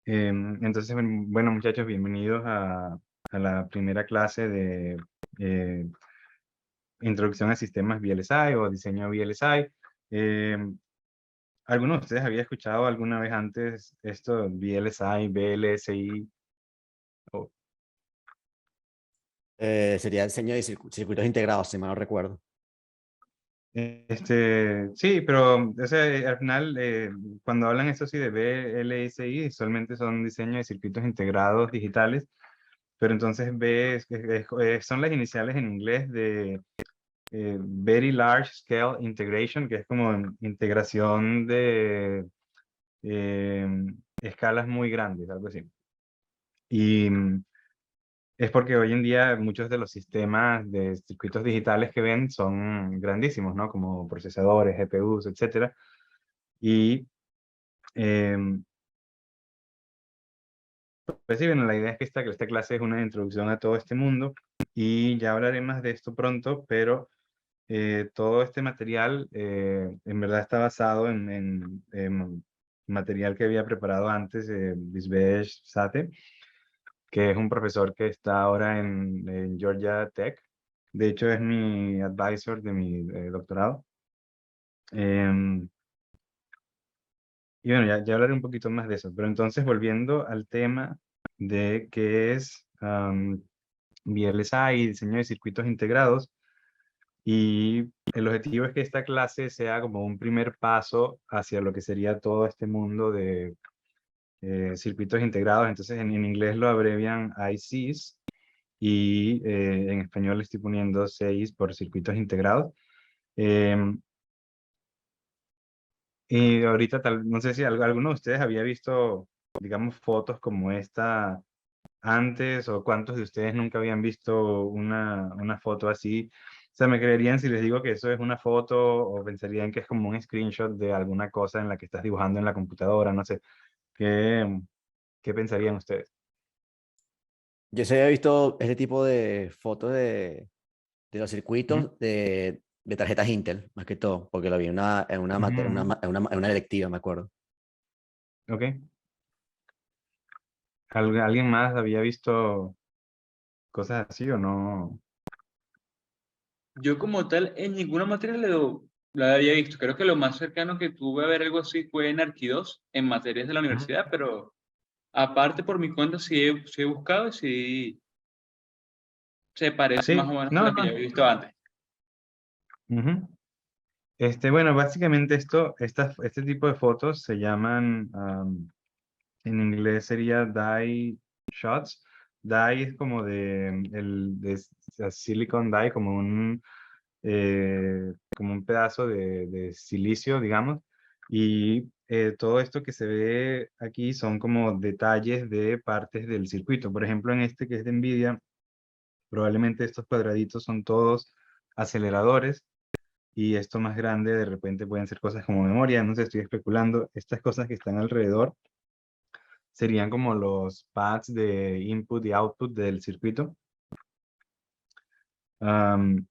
Entonces, bueno, muchachos, bienvenidos a la primera clase de eh, Introducción a Sistemas VLSI o Diseño VLSI. ¿Alguno de ustedes había escuchado alguna vez antes esto, VLSI, VLSI? O- Sería diseño de circuitos integrados, si mal no recuerdo. Sí, pero o sea, al final, cuando hablan esto sí de VLSI, usualmente son diseños de circuitos integrados digitales, pero entonces son las iniciales en inglés de Very Large Scale Integration, que es como integración de eh, escalas muy grandes, algo así. Y es porque hoy en día muchos de los sistemas de circuitos digitales que ven son grandísimos, ¿no? Como procesadores, GPUs, etcétera. Y eh, pues sí, bueno, la idea es que esta clase es una introducción a todo este mundo y ya hablaré más de esto pronto, pero todo este material en verdad está basado en material que había preparado antes Visvesh Sate, que es un profesor que está ahora en Georgia Tech. De hecho, es mi advisor de mi doctorado. Em, y bueno, ya hablaré un poquito más de eso. Pero entonces, volviendo al tema de qué es VLSI, diseño de circuitos integrados. Y el objetivo es que esta clase sea como un primer paso hacia lo que sería todo este mundo de circuitos integrados. Entonces, en inglés lo abrevian ICs y en español le estoy poniendo 6 por circuitos integrados. Em, y ahorita, no sé si alguno de ustedes había visto, digamos, fotos como esta antes, o cuántos de ustedes nunca habían visto una foto así. O sea, ¿me creerían si les digo que eso es una foto, o pensarían que es como un screenshot de alguna cosa en la que estás dibujando en la computadora? No sé, ¿qué pensarían ustedes? Yo se había visto este tipo de fotos de los ¿Mm? circuitos de tarjetas Intel, más que todo, porque lo vi Ujú, ujú. en una electiva, me acuerdo. Ok. ¿Alguien más había visto cosas así o no? Yo como tal en ninguna materia la había visto. Creo que lo más cercano que tuve a ver algo así fue en Arquí 2, en materias de la Ujú. universidad, pero aparte por mi cuenta sí he buscado y sí se parece más o Sí, menos a no, lo que ya no. había visto antes. Ujú. Bueno, básicamente este tipo de fotos se llaman, en inglés sería die shots. Die es como de silicon die, como un pedazo de silicio, digamos. Y todo esto que se ve aquí son como detalles de partes del circuito. Por ejemplo, en este que es de NVIDIA, probablemente estos cuadraditos son todos aceleradores, y esto más grande de repente pueden ser cosas como memoria. No sé, estoy especulando. Estas cosas que están alrededor serían como los pads de input y output del circuito. Am,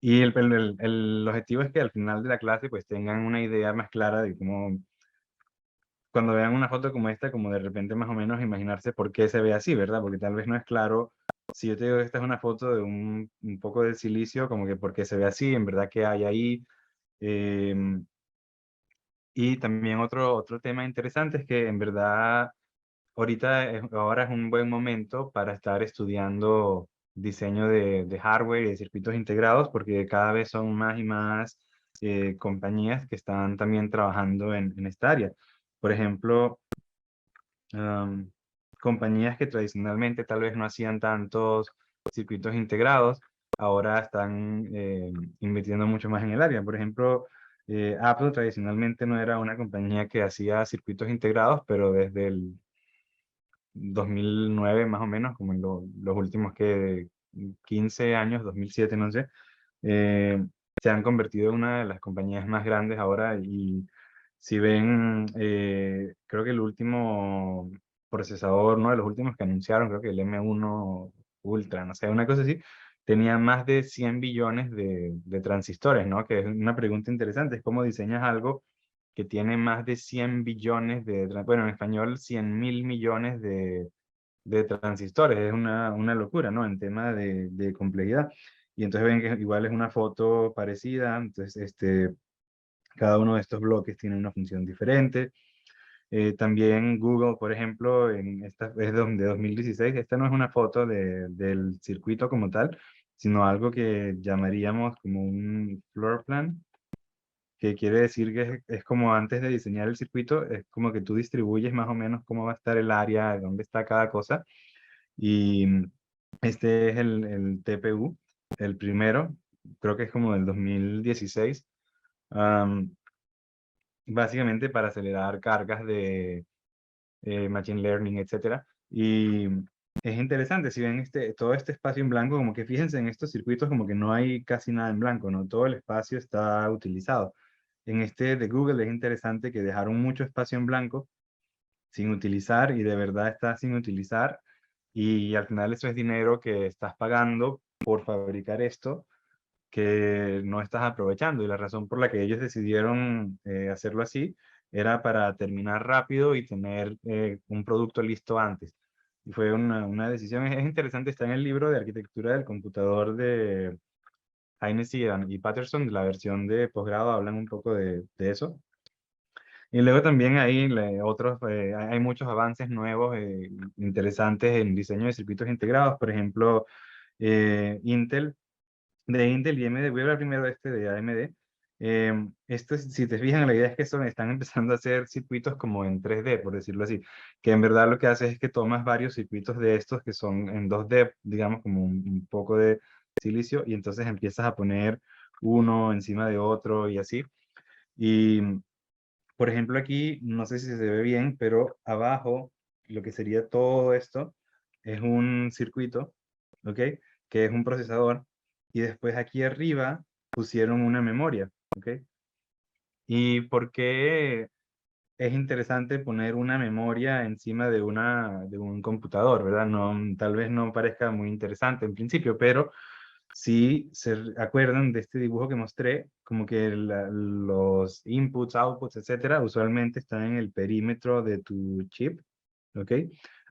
y el objetivo es que al final de la clase pues tengan una idea más clara de cómo, cuando vean una foto como esta, como de repente más o menos imaginarse por qué se ve así, ¿verdad? Porque tal vez no es claro. Si yo te digo que esta es una foto de un poco de silicio, como que por qué se ve así, en verdad qué hay ahí. Em, y también otro tema interesante es que en verdad ahora es un buen momento para estar estudiando diseño de hardware y de circuitos integrados, porque cada vez son más y más compañías que están también trabajando en esta área. Por ejemplo, am, compañías que tradicionalmente tal vez no hacían tantos circuitos integrados, ahora están invirtiendo mucho más en el área. Por ejemplo, Apple tradicionalmente no era una compañía que hacía circuitos integrados, pero desde el 2009 más o menos, como en los últimos que 15 años, 2007 no sé, eh, se han convertido en una de las compañías más grandes ahora. Y si ven, creo que el último procesador, uno de los últimos que anunciaron, creo que el M1 Ultra, no sé, una cosa así, tenía más de 100 billones de transistores, ¿no? Que es una pregunta interesante, es cómo diseñas algo que tiene más de 100 billones bueno, en español 100.000 millones de transistores. Es una locura, ¿no? En tema de complejidad. Y entonces ven que igual es una foto parecida, entonces cada uno de estos bloques tiene una función diferente. También Google, por ejemplo, esta es de 2016, esta no es una foto del circuito como tal, sino algo que llamaríamos como un floor plan, que quiere decir que es como antes de diseñar el circuito, es como que tú distribuyes más o menos cómo va a estar el área, dónde está cada cosa. Y este es el TPU, el primero, creo que es como del 2016, básicamente para acelerar cargas de Machine Learning, etcétera. Y es interesante, si ven todo este espacio en blanco, como que fíjense en estos circuitos como que no hay casi nada en blanco, ¿no? Todo el espacio está utilizado. En este de Google es interesante que dejaron mucho espacio en blanco sin utilizar y de verdad está sin utilizar y al final eso es dinero que estás pagando por fabricar esto que no estás aprovechando y la razón por la que ellos decidieron hacerlo así era para terminar rápido y tener un producto listo antes. Y fue una decisión, es interesante, está en el libro de arquitectura del computador de Heinz y Patterson, la versión de posgrado, hablan un poco de eso. Y luego también hay hay muchos avances nuevos interesantes en diseño de circuitos integrados, por ejemplo, Intel de Intel y AMD. Voy a hablar primero de de AMD. Esto, si te fijas, la idea es que están empezando a hacer circuitos como en 3D, por decirlo así, que en verdad lo que hace es que tomas varios circuitos de estos que son en 2D, digamos como un poco de silicio, y entonces empiezas a poner uno encima de otro y así. Y, por ejemplo, aquí, no sé si se ve bien, pero abajo, lo que sería todo esto es un circuito, ¿ok? Que es un procesador, y después aquí arriba pusieron una memoria, ¿ok? ¿Y por qué es interesante poner una memoria encima de un computador, verdad? No, tal vez no parezca muy interesante en principio, pero si se acuerdan de este dibujo que mostré, como que los inputs, outputs, etcétera, usualmente están en el perímetro de tu chip, ¿ok?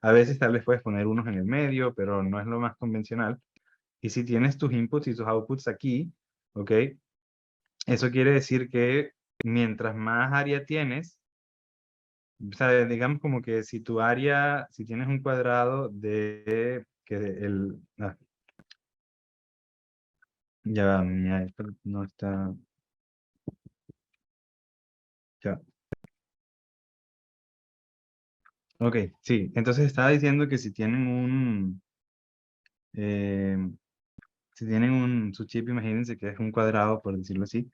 A veces tal vez puedes poner unos en el medio, pero no es lo más convencional. Y si tienes tus inputs y tus outputs aquí, ¿ok? Eso quiere decir que mientras más área tienes, o sea, digamos como que si tu área, si tienes un cuadrado ya va, esto no está, ya. Ok, sí, entonces estaba diciendo que eh, si tienen su chip, imagínense que es un cuadrado, por decirlo así,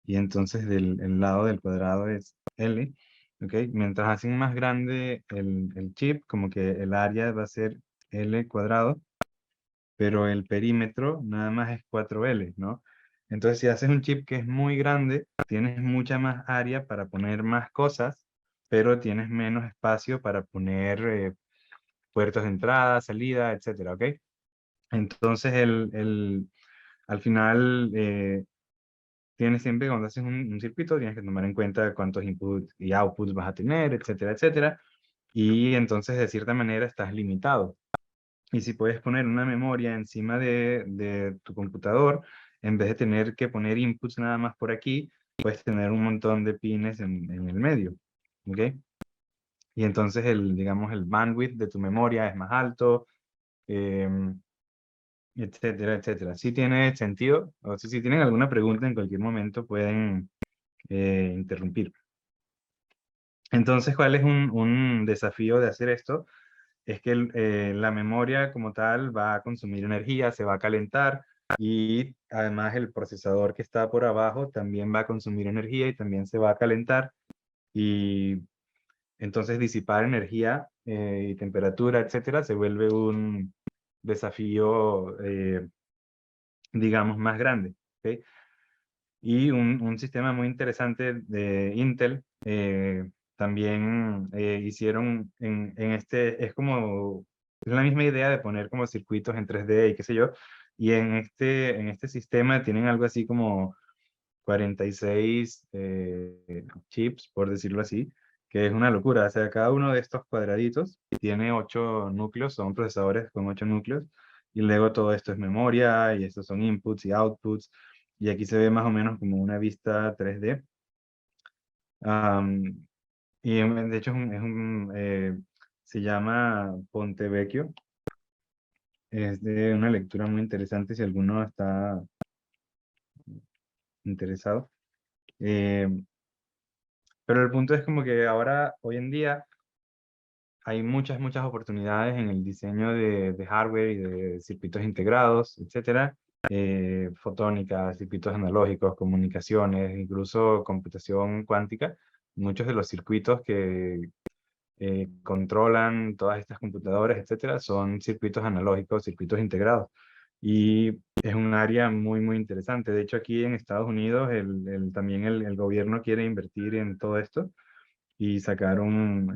y entonces el lado del cuadrado es L, ok, mientras hacen más grande el chip, como que el área va a ser L cuadrado, pero el perímetro nada más es 4L, ¿no? Entonces si haces un chip que es muy grande, tienes mucha más área para poner más cosas, pero tienes menos espacio para poner puertos de entrada, salida, etcétera, ¿ok? Entonces, al final, tienes siempre, cuando haces un circuito, tienes que tomar en cuenta cuántos inputs y outputs vas a tener, etcétera, etcétera. Y entonces, de cierta manera, estás limitado. Y si puedes poner una memoria encima de tu computador, en vez de tener que poner inputs nada más por aquí, puedes tener un montón de pines en el medio, ¿ok? Y entonces, digamos, el bandwidth de tu memoria es más alto, etcétera, etcétera. Si tiene sentido, o si tienen alguna pregunta en cualquier momento pueden interrumpir. Entonces, ¿cuál es un desafío de hacer esto? Es que la memoria como tal va a consumir energía, se va a calentar y además el procesador que está por abajo también va a consumir energía y también se va a calentar y entonces disipar energía y temperatura, etcétera, se vuelve un desafío digamos, más grande. ¿Ok? Y un sistema muy interesante de Intel, también hicieron es la misma idea de poner como circuitos en 3D y qué sé yo, y en este sistema tienen algo así como 46 chips, por decirlo así, que es una locura. O sea, cada uno de estos cuadraditos tiene 8 núcleos, son procesadores con 8 núcleos, y luego todo esto es memoria, y estos son inputs y outputs, y aquí se ve más o menos como una vista 3D. Y de hecho se llama Ponte Vecchio. Es de una lectura muy interesante si alguno está interesado. Eh, pero el punto es como que ahora, hoy en día, hay muchas oportunidades en el diseño de hardware y de circuitos integrados, etcétera. Fotónica, circuitos analógicos, comunicaciones, incluso computación cuántica. Muchos de los circuitos que controlan todas estas computadoras, etcétera, son circuitos analógicos, circuitos integrados. Y es un área muy interesante. De hecho, aquí en Estados Unidos también el gobierno quiere invertir en todo esto y sacaron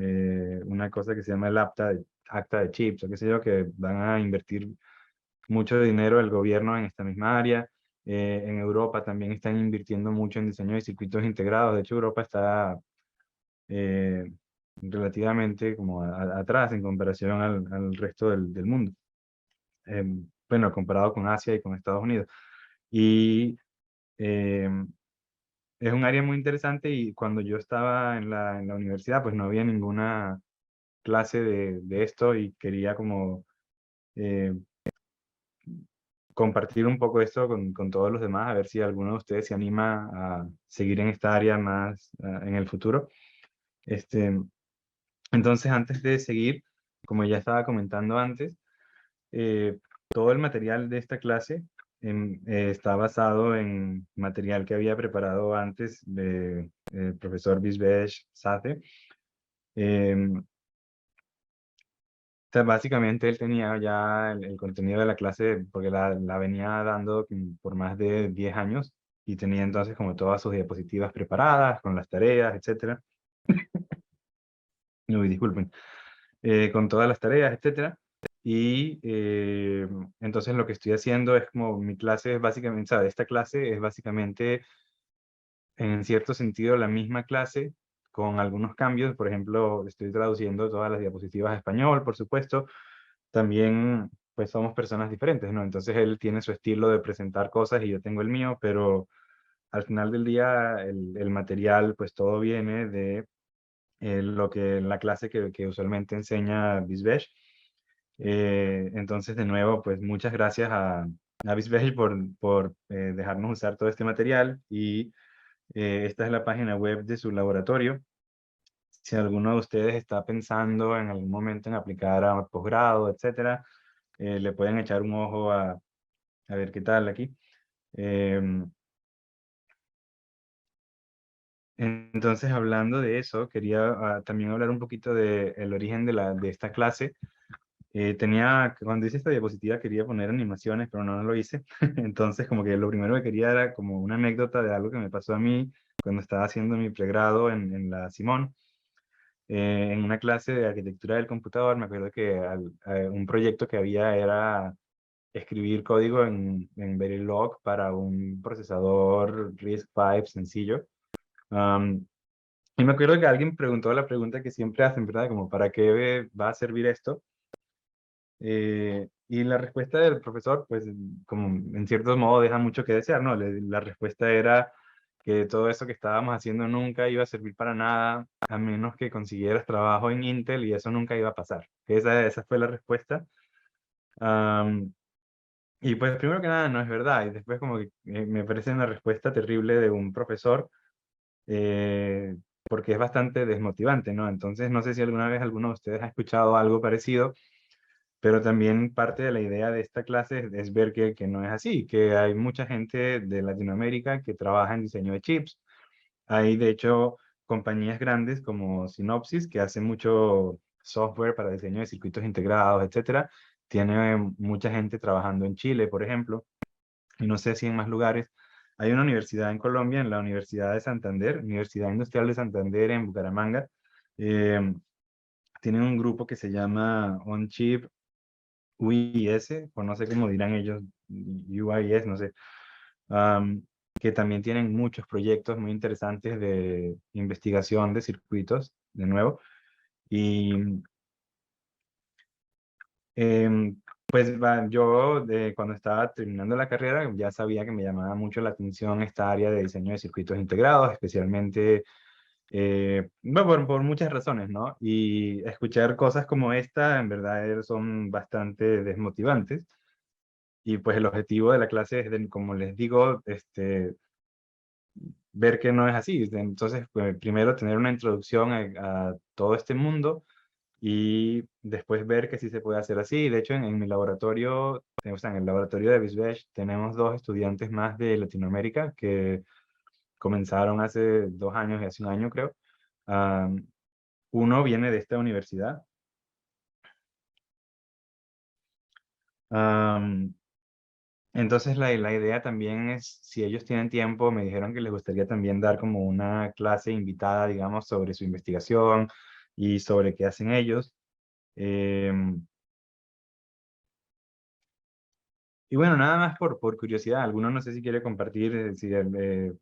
una cosa que se llama el acta de chips, o qué sé yo, que van a invertir mucho dinero el gobierno en esta misma área. En Europa también están invirtiendo mucho en diseño de circuitos integrados. De hecho, Europa está eh, relativamente como atrás en comparación al resto del mundo. Bueno, comparado con Asia y con Estados Unidos. Y es un área muy interesante, y cuando yo estaba en la universidad, pues no había ninguna clase de esto, y quería como eh, compartir un poco esto con todos los demás, a ver si alguno de ustedes se anima a seguir en esta área más en el futuro. Este, entonces, antes de seguir, como ya estaba comentando antes, todo el material de esta clase está basado en material que había preparado antes de el profesor Bisbesh Sathe. O sea, básicamente él tenía ya el contenido de la clase porque la venía dando por más de 10 años, y tenía entonces como todas sus diapositivas preparadas con las tareas, etcétera. Uy, disculpen. Con todas las tareas, etcétera. Y entonces lo que estoy haciendo es como mi clase es básicamente, ¿sabes? Esta clase es básicamente en cierto sentido la misma clase con algunos cambios. Por ejemplo, estoy traduciendo todas las diapositivas a español, por supuesto. También, pues somos personas diferentes, ¿no? Entonces él tiene su estilo de presentar cosas y yo tengo el mío, pero al final del día el material, pues todo viene de lo que la clase que usualmente enseña Bisbesh. Entonces, de nuevo, pues muchas gracias a Bisbesh por dejarnos usar todo este material, y esta es la página web de su laboratorio. Si alguno de ustedes está pensando en algún momento en aplicar a posgrado, etcétera, le pueden echar un ojo a ver qué tal aquí. Entonces, hablando de eso, quería también hablar un poquito del origen de esta clase. Cuando hice esta diapositiva quería poner animaciones, pero no lo hice. Entonces, como que lo primero que quería era como una anécdota de algo que me pasó a mí cuando estaba haciendo mi pregrado en la Simón. En una clase de arquitectura del computador, me acuerdo que un proyecto que había era escribir código en Verilog para un procesador RISC-V sencillo. Am, y me acuerdo que alguien preguntó la pregunta que siempre hacen, ¿verdad? Como, ¿para qué va a servir esto? Y la respuesta del profesor, pues, como en cierto modo deja mucho que desear, ¿no? La respuesta era que todo eso que estábamos haciendo nunca iba a servir para nada, a menos que consiguieras trabajo en Intel, y eso nunca iba a pasar. Esa fue la respuesta. Am, y pues, primero que nada, no es verdad. Y después, como que me parece una respuesta terrible de un profesor, eh, porque es bastante desmotivante, ¿no? Entonces, no sé si alguna vez alguno de ustedes ha escuchado algo parecido. Pero también parte de la idea de esta clase es ver que no es así, que hay mucha gente de Latinoamérica que trabaja en diseño de chips. Hay, de hecho, compañías grandes como Synopsys, que hace mucho software para diseño de circuitos integrados, etcétera. Tiene mucha gente trabajando en Chile, por ejemplo, y no sé si en más lugares. Hay una universidad en Colombia, en la Universidad de Santander, Universidad Industrial de Santander en Bucaramanga. eh, Tienen un grupo que se llama OnChip UIS, o no sé cómo dirán ellos, UIS, no sé. que también tienen muchos proyectos muy interesantes de investigación de circuitos, de nuevo. Y pues yo cuando estaba terminando la carrera ya sabía que me llamaba mucho la atención esta área de diseño de circuitos integrados, especialmente bueno, por muchas razones, ¿no? Y escuchar cosas como esta en verdad son bastante desmotivantes. Y pues el objetivo de la clase es, como les digo, ver que no es así. Entonces, pues, primero tener una introducción a todo este mundo y después ver que sí se puede hacer así. De hecho, en mi laboratorio, o sea, en el laboratorio de BizBash, tenemos dos estudiantes más de Latinoamérica que comenzaron hace 2 años y hace un año, creo. Am, Uno viene de esta universidad. Am, entonces, la idea también es, si ellos tienen tiempo, me dijeron que les gustaría también dar como una clase invitada, digamos, sobre su investigación y sobre qué hacen ellos. Em, y bueno, nada más por curiosidad, alguno no sé si quiere compartir si,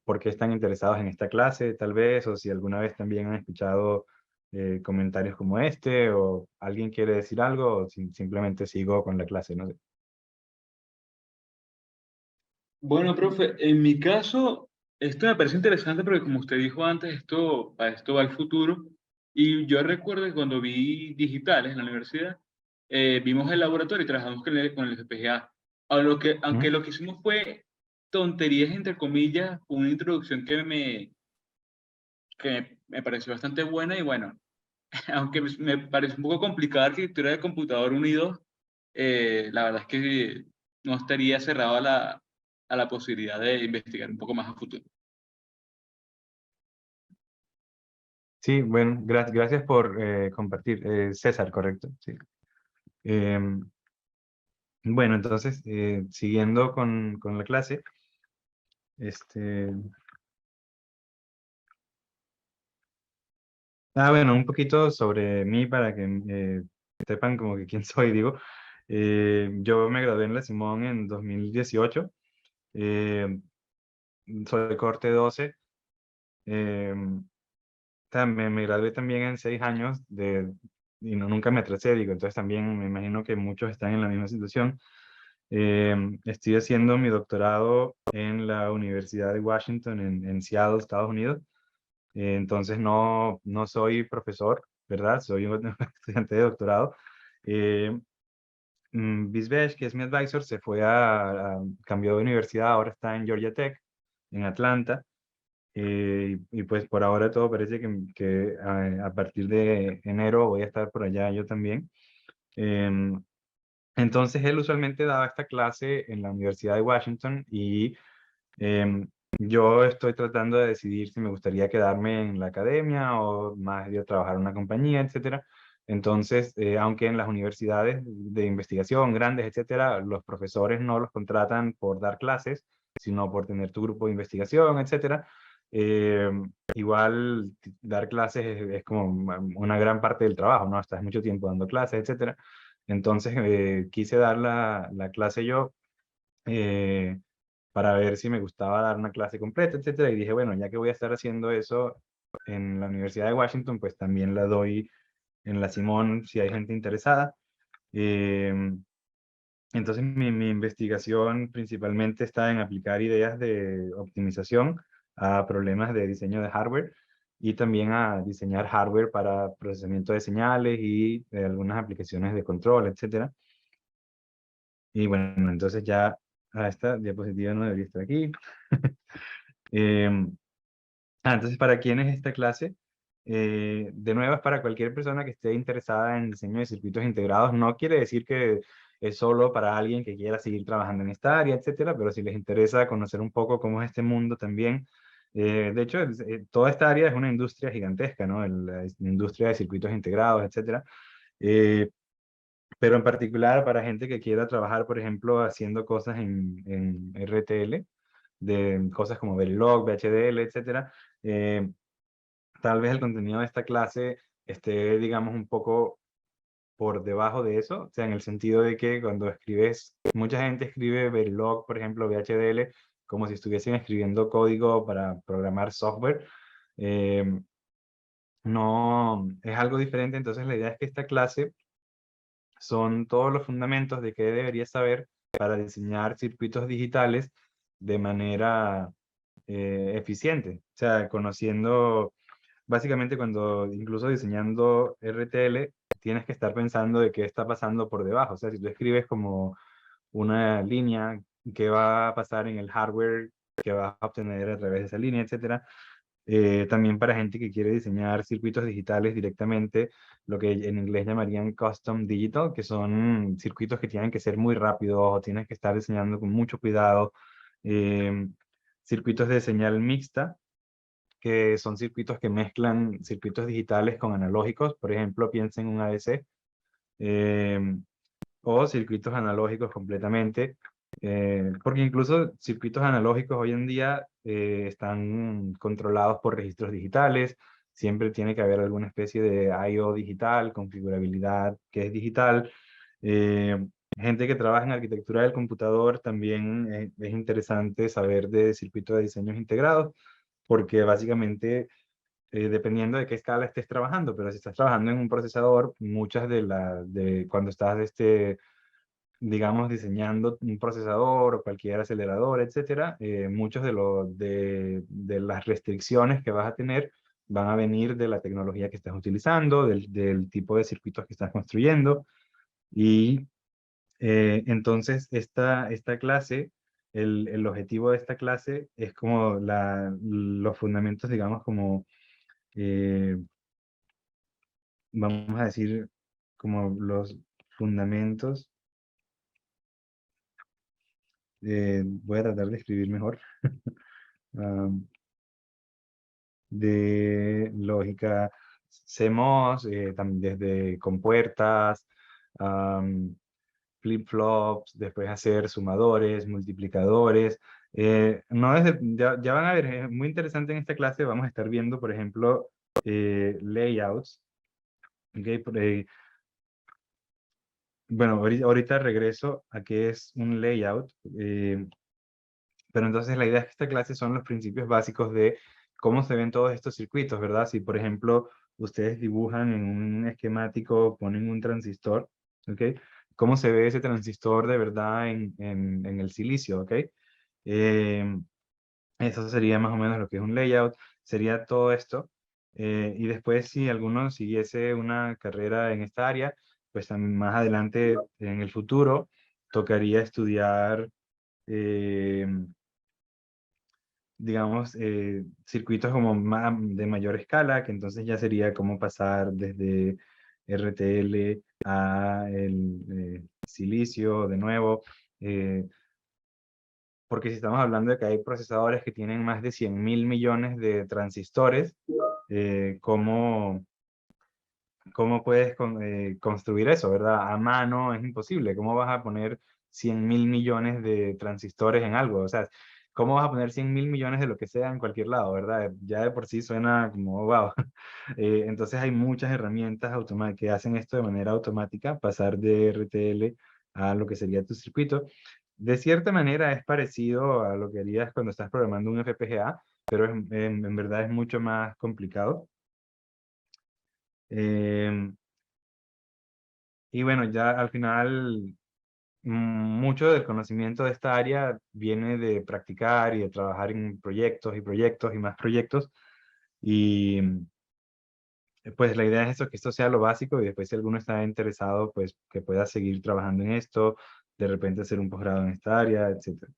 por qué están interesados en esta clase, tal vez, o si alguna vez también han escuchado comentarios como este, o alguien quiere decir algo, o simplemente sigo con la clase, no sé. Bueno, profe, en mi caso, esto me parece interesante porque como usted dijo antes, esto va al futuro. Y yo recuerdo que cuando vi digitales en la universidad, vimos el laboratorio y trabajamos con el FPGA. Aunque ¿Mm? lo que hicimos fue tonterías, entre comillas, una introducción que me pareció bastante buena y bueno, aunque me parece un poco complicada la arquitectura de computador unido, la verdad es que no estaría cerrado a la posibilidad de investigar un poco más a futuro. Sí, bueno, gracias por compartir. César, correcto, sí. Em, bueno, entonces, siguiendo con la clase, este, bueno, un poquito sobre mí para que sepan como que quién soy, digo. Yo me gradué en la Simón en 2018. eh, Soy de corte 12. Me gradué también en 6 años y no, nunca me atrasé, digo, entonces también me imagino que muchos están en la misma situación. Estoy haciendo mi doctorado en la Universidad de Washington en Seattle, Estados Unidos. Entonces no soy profesor, ¿verdad? Soy un estudiante de doctorado. Eh, Bisbesh, que es mi advisor, cambió de universidad, ahora está en Georgia Tech, en Atlanta. Y pues por ahora todo parece que a partir de enero voy a estar por allá yo también. Em, entonces él usualmente daba esta clase en la Universidad de Washington y yo estoy tratando de decidir si me gustaría quedarme en la academia o más de trabajar en una compañía, etcétera. Entonces, aunque en las universidades de investigación grandes, etcétera, los profesores no los contratan por dar clases, sino por tener tu grupo de investigación, etcétera. eh, Igual dar clases es como una gran parte del trabajo, ¿no? Estás mucho tiempo dando clases, etcétera. Entonces, quise dar la clase yo. eh, para ver si me gustaba dar una clase completa, etcétera. Y dije, bueno, ya que voy a estar haciendo eso en la Universidad de Washington, pues también la doy en la Simón si hay gente interesada. Eh, entonces mi investigación principalmente está en aplicar ideas de optimización a problemas de diseño de hardware y también a diseñar hardware para procesamiento de señales y algunas aplicaciones de control, etcétera. Y bueno, entonces ya esta diapositiva no debería estar aquí. Em, entonces, ¿para quién es esta clase? De nuevo, es para cualquier persona que esté interesada en diseño de circuitos integrados. No quiere decir que es solo para alguien que quiera seguir trabajando en esta área, etcétera, pero si les interesa conocer un poco cómo es este mundo también. De hecho, toda esta área es una industria gigantesca, ¿no? La industria de circuitos integrados, etcétera. Eh, pero en particular para gente que quiera trabajar, por ejemplo, haciendo cosas en RTL, de cosas como Verilog, VHDL, etcétera. eh, Tal vez el contenido de esta clase esté, digamos, un poco por debajo de eso, o sea, en el sentido de que cuando escribes, mucha gente escribe Verilog, por ejemplo, VHDL, como si estuviesen escribiendo código para programar software. No, es algo diferente. Entonces la idea es que esta clase son todos los fundamentos de qué deberías saber para diseñar circuitos digitales de manera eficiente. O sea, conociendo, básicamente cuando incluso diseñando RTL, tienes que estar pensando de qué está pasando por debajo. O sea, si tú escribes como una línea, qué va a pasar en el hardware que vas a obtener a través de esa línea, etcétera. También para gente que quiere diseñar circuitos digitales directamente, lo que en inglés llamarían custom digital, que son circuitos que tienen que ser muy rápidos o tienes que estar diseñando con mucho cuidado. Eh, Circuitos de señal mixta, que son circuitos que mezclan circuitos digitales con analógicos. Por ejemplo, piensa en un ADC. eh, o circuitos analógicos completamente, porque incluso circuitos analógicos hoy en día están controlados por registros digitales. Siempre tiene que haber alguna especie de I/O digital, configurabilidad que es digital. Eh, Gente que trabaja en arquitectura del computador también es interesante saber de circuitos de diseños integrados, porque básicamente dependiendo de qué escala estés trabajando, pero si estás trabajando en un procesador, muchas de cuando estás digamos, diseñando un procesador o cualquier acelerador, etcétera, muchos de las restricciones que vas a tener van a venir de la tecnología que estás utilizando, del tipo de circuitos que estás construyendo. Y entonces esta clase, el objetivo de esta clase es como los fundamentos, digamos, como, eh, vamos a decir, como los fundamentos. Voy a tratar de escribir mejor. am, de lógica CMOS, desde compuertas, flip-flops, después hacer sumadores, multiplicadores. No ya van a ver, es muy interesante en esta clase, vamos a estar viendo, por ejemplo, layouts. Okay, bueno, ahorita regreso a qué es un layout. Pero entonces la idea es que esta clase son los principios básicos de cómo se ven todos estos circuitos, ¿verdad? Si, por ejemplo, ustedes dibujan en un esquemático, ponen un transistor, ¿ok? ¿Cómo se ve ese transistor de verdad en el silicio, ¿ok? Eh, Eso sería más o menos lo que es un layout, sería todo esto. Y después, si alguno siguiese una carrera en esta área, pues también más adelante, en el futuro, tocaría estudiar eh, digamos, circuitos como de mayor escala, que entonces ya sería como pasar desde RTL a el silicio de nuevo, eh, porque si estamos hablando de que hay procesadores que tienen más de 100.000 millones de transistores, ¿cómo, cómo puedes construir eso, verdad? A mano es imposible. ¿Cómo vas a poner 100.000 millones de transistores en algo? O sea, ¿cómo vas a poner 100.000 millones de lo que sea en cualquier lado, verdad? Ya de por sí suena como, wow. Entonces hay muchas herramientas que hacen esto de manera automática, pasar de RTL a lo que sería tu circuito. De cierta manera es parecido a lo que harías cuando estás programando un FPGA, pero en verdad es mucho más complicado. Em, y bueno, ya al final, mucho del conocimiento de esta área viene de practicar y de trabajar en proyectos y proyectos y más proyectos. Y pues la idea es eso, que esto sea lo básico y después si alguno está interesado, pues que pueda seguir trabajando en esto, de repente hacer un posgrado en esta área, etcétera.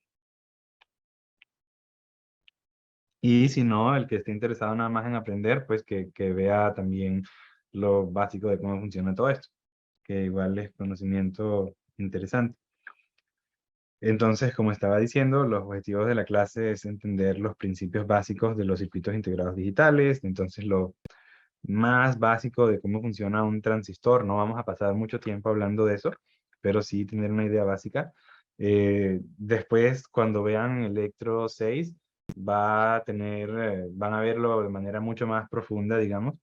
Y si no, el que esté interesado nada más en aprender, pues que vea también lo básico de cómo funciona todo esto, que igual es conocimiento interesante. Entonces, como estaba diciendo, los objetivos de la clase es entender los principios básicos de los circuitos integrados digitales. Entonces, lo más básico de cómo funciona un transistor. No vamos a pasar mucho tiempo hablando de eso, pero sí tener una idea básica. Después, cuando vean Electro 6, van a verlo de manera mucho más profunda, digamos.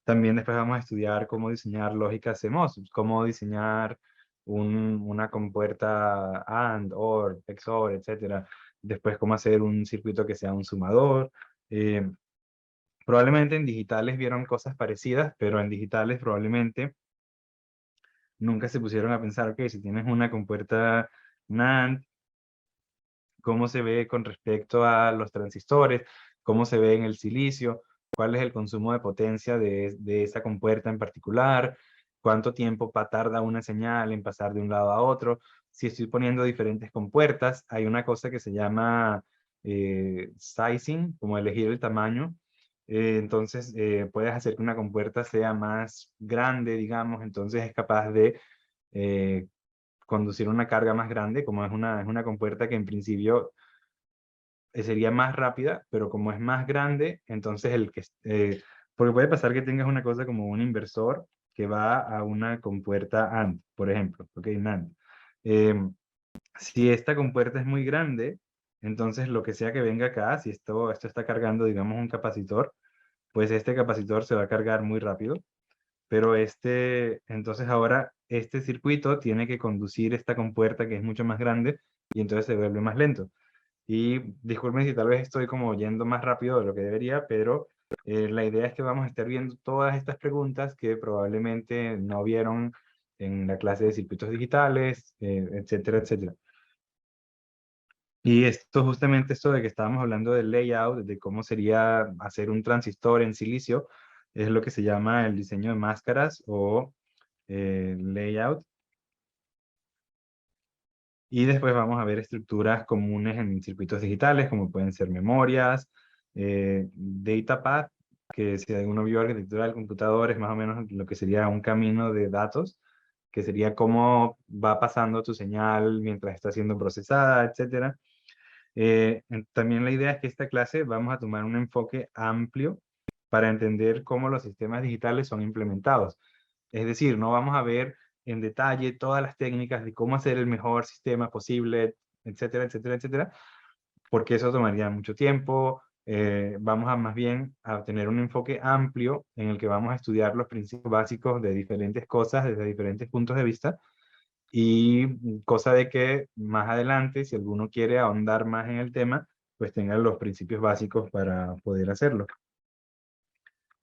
También después vamos a estudiar cómo diseñar lógica CMOS, cómo diseñar una compuerta AND, OR, XOR, etcétera. Después cómo hacer un circuito que sea un sumador. Probablemente en digitales vieron cosas parecidas, pero en digitales probablemente nunca se pusieron a pensar que si tienes una compuerta NAND, cómo se ve con respecto a los transistores, cómo se ve en el silicio, cuál es el consumo de potencia de esa compuerta en particular, cuánto tiempo tarda una señal en pasar de un lado a otro. Si estoy poniendo diferentes compuertas, hay una cosa que se llama sizing, como elegir el tamaño. Entonces, puedes hacer que una compuerta sea más grande, digamos, entonces es capaz de eh, conducir una carga más grande, como es una compuerta que en principio sería más rápida, pero como es más grande, entonces porque puede pasar que tengas una cosa como un inversor que va a una compuerta AND, por ejemplo, ¿ok? NAND. Si esta compuerta es muy grande, entonces lo que sea que venga acá, si esto está cargando, digamos, un capacitor, pues este capacitor se va a cargar muy rápido, pero entonces ahora este circuito tiene que conducir esta compuerta que es mucho más grande y entonces se vuelve más lento. Y disculpen si tal vez estoy como yendo más rápido de lo que debería, pero la idea es que vamos a estar viendo todas estas preguntas que probablemente no vieron en la clase de circuitos digitales, etcétera, etcétera. Y justamente esto de que estábamos hablando del layout, de cómo sería hacer un transistor en silicio, es lo que se llama el diseño de máscaras o layout. Y después vamos a ver estructuras comunes en circuitos digitales, como pueden ser memorias, datapath, que si alguno vio arquitectura del computador es más o menos lo que sería un camino de datos, que sería cómo va pasando tu señal mientras está siendo procesada, etcétera. También la idea es que esta clase vamos a tomar un enfoque amplio para entender cómo los sistemas digitales son implementados. Es decir, no vamos a ver en detalle todas las técnicas de cómo hacer el mejor sistema posible, etcétera, etcétera, etcétera, porque eso tomaría mucho tiempo. Vamos a más bien a tener un enfoque amplio en el que vamos a estudiar los principios básicos de diferentes cosas desde diferentes puntos de vista y cosa de que más adelante, si alguno quiere ahondar más en el tema, pues tenga los principios básicos para poder hacerlo.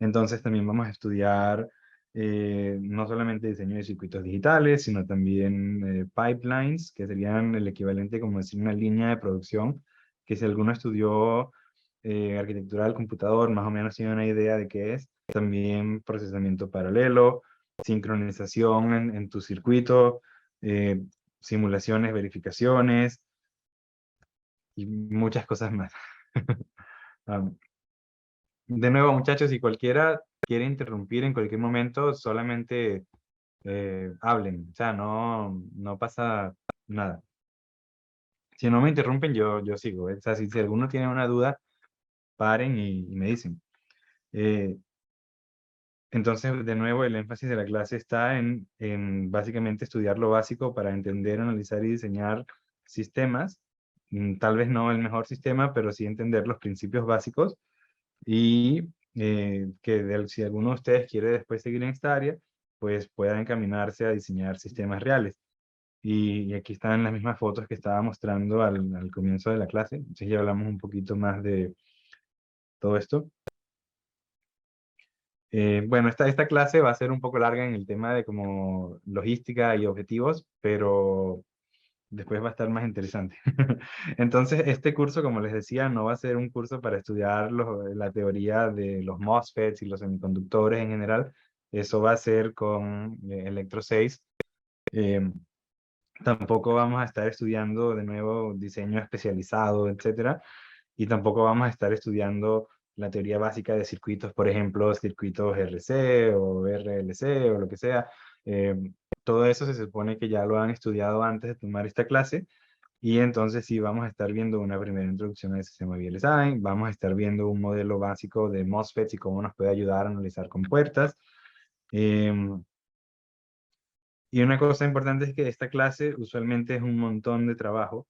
Entonces también vamos a estudiar no solamente diseño de circuitos digitales, sino también pipelines, que serían el equivalente, como decir, una línea de producción, que si alguno estudió arquitectura del computador, más o menos tiene una idea de qué es. También procesamiento paralelo, sincronización en tu circuito, eh, simulaciones, verificaciones y muchas cosas más. Am, de nuevo, muchachos, si cualquiera quiere interrumpir en cualquier momento, solamente hablen, o sea, no pasa nada. Si no me interrumpen, yo sigo. O sea, si alguno tiene una duda, paren y me dicen. Eh, entonces, de nuevo, el énfasis de la clase está en básicamente estudiar lo básico para entender, analizar y diseñar sistemas. Tal vez no el mejor sistema, pero sí entender los principios básicos y si alguno de ustedes quiere después seguir en esta área, pues pueda encaminarse a diseñar sistemas reales. Y aquí están las mismas fotos que estaba mostrando al comienzo de la clase. Entonces ya hablamos un poquito más de todo esto. Bueno, esta clase va a ser un poco larga en el tema de como logística y objetivos, pero después va a estar más interesante. Entonces, este curso, como les decía, no va a ser un curso para estudiar la teoría de los MOSFETs y los semiconductores en general. Eso va a ser con Electro 6. Tampoco vamos a estar estudiando de nuevo diseño especializado, etcétera. Y tampoco vamos a estar estudiando la teoría básica de circuitos, por ejemplo, circuitos RC o RLC o lo que sea. Eh, Todo eso se supone que ya lo han estudiado antes de tomar esta clase. Y entonces sí vamos a estar viendo una primera introducción al sistema VLSI, vamos a estar viendo un modelo básico de MOSFETs y cómo nos puede ayudar a analizar compuertas. Y una cosa importante es que esta clase usualmente es un montón de trabajo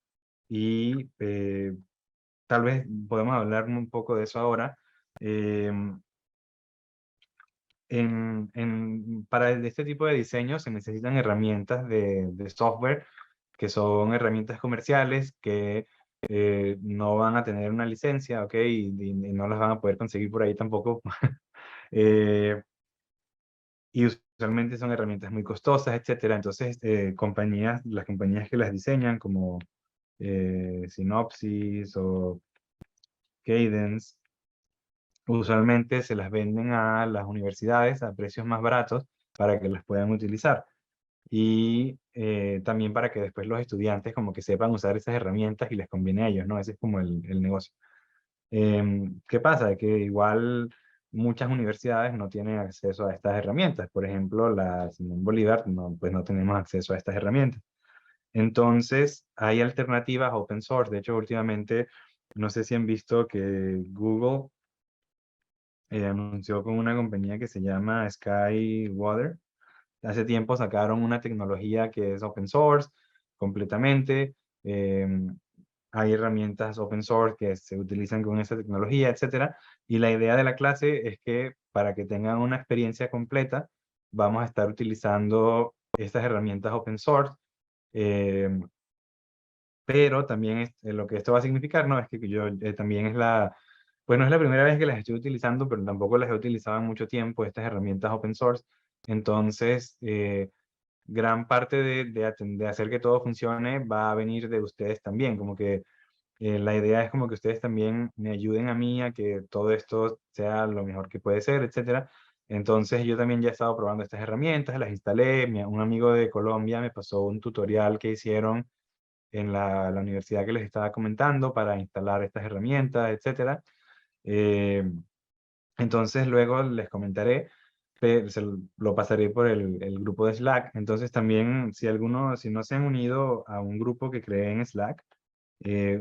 y tal vez podemos hablar un poco de eso ahora. para este tipo de diseño se necesitan herramientas de software que son herramientas comerciales que no van a tener una licencia, ¿ok? Y no las van a poder conseguir por ahí tampoco. Y usualmente son herramientas muy costosas, etcétera. Entonces, las compañías que las diseñan, como Synopsys o Cadence, usualmente se las venden a las universidades a precios más baratos para que las puedan utilizar. Y también para que después los estudiantes como que sepan usar esas herramientas y les conviene a ellos, ¿no? Ese es como el negocio. ¿Qué pasa? Que igual muchas universidades no tienen acceso a estas herramientas. Por ejemplo, la Simón Bolívar, no, pues no tenemos acceso a estas herramientas. Entonces, hay alternativas open source. De hecho, últimamente, no sé si han visto que Google anunció con una compañía que se llama Skywater. Hace tiempo sacaron una tecnología que es open source completamente. Hay herramientas open source que se utilizan con esa tecnología, etcétera. Y la idea de la clase es que para que tengan una experiencia completa, vamos a estar utilizando estas herramientas open source. eh, pero también lo que esto va a significar, ¿no? Es que yo también pues no es la primera vez que las estoy utilizando, pero tampoco las he utilizado en mucho tiempo, estas herramientas open source. Entonces, gran parte de hacer que todo funcione va a venir de ustedes también, como que la idea es como que ustedes también me ayuden a mí a que todo esto sea lo mejor que puede ser, etcétera. Entonces yo también ya he estado probando estas herramientas, las instalé, un amigo de Colombia me pasó un tutorial que hicieron en la universidad que les estaba comentando para instalar estas herramientas, etcétera. Eh, entonces luego les comentaré, lo pasaré por el grupo de Slack. Entonces también si no se han unido a un grupo que creé en Slack,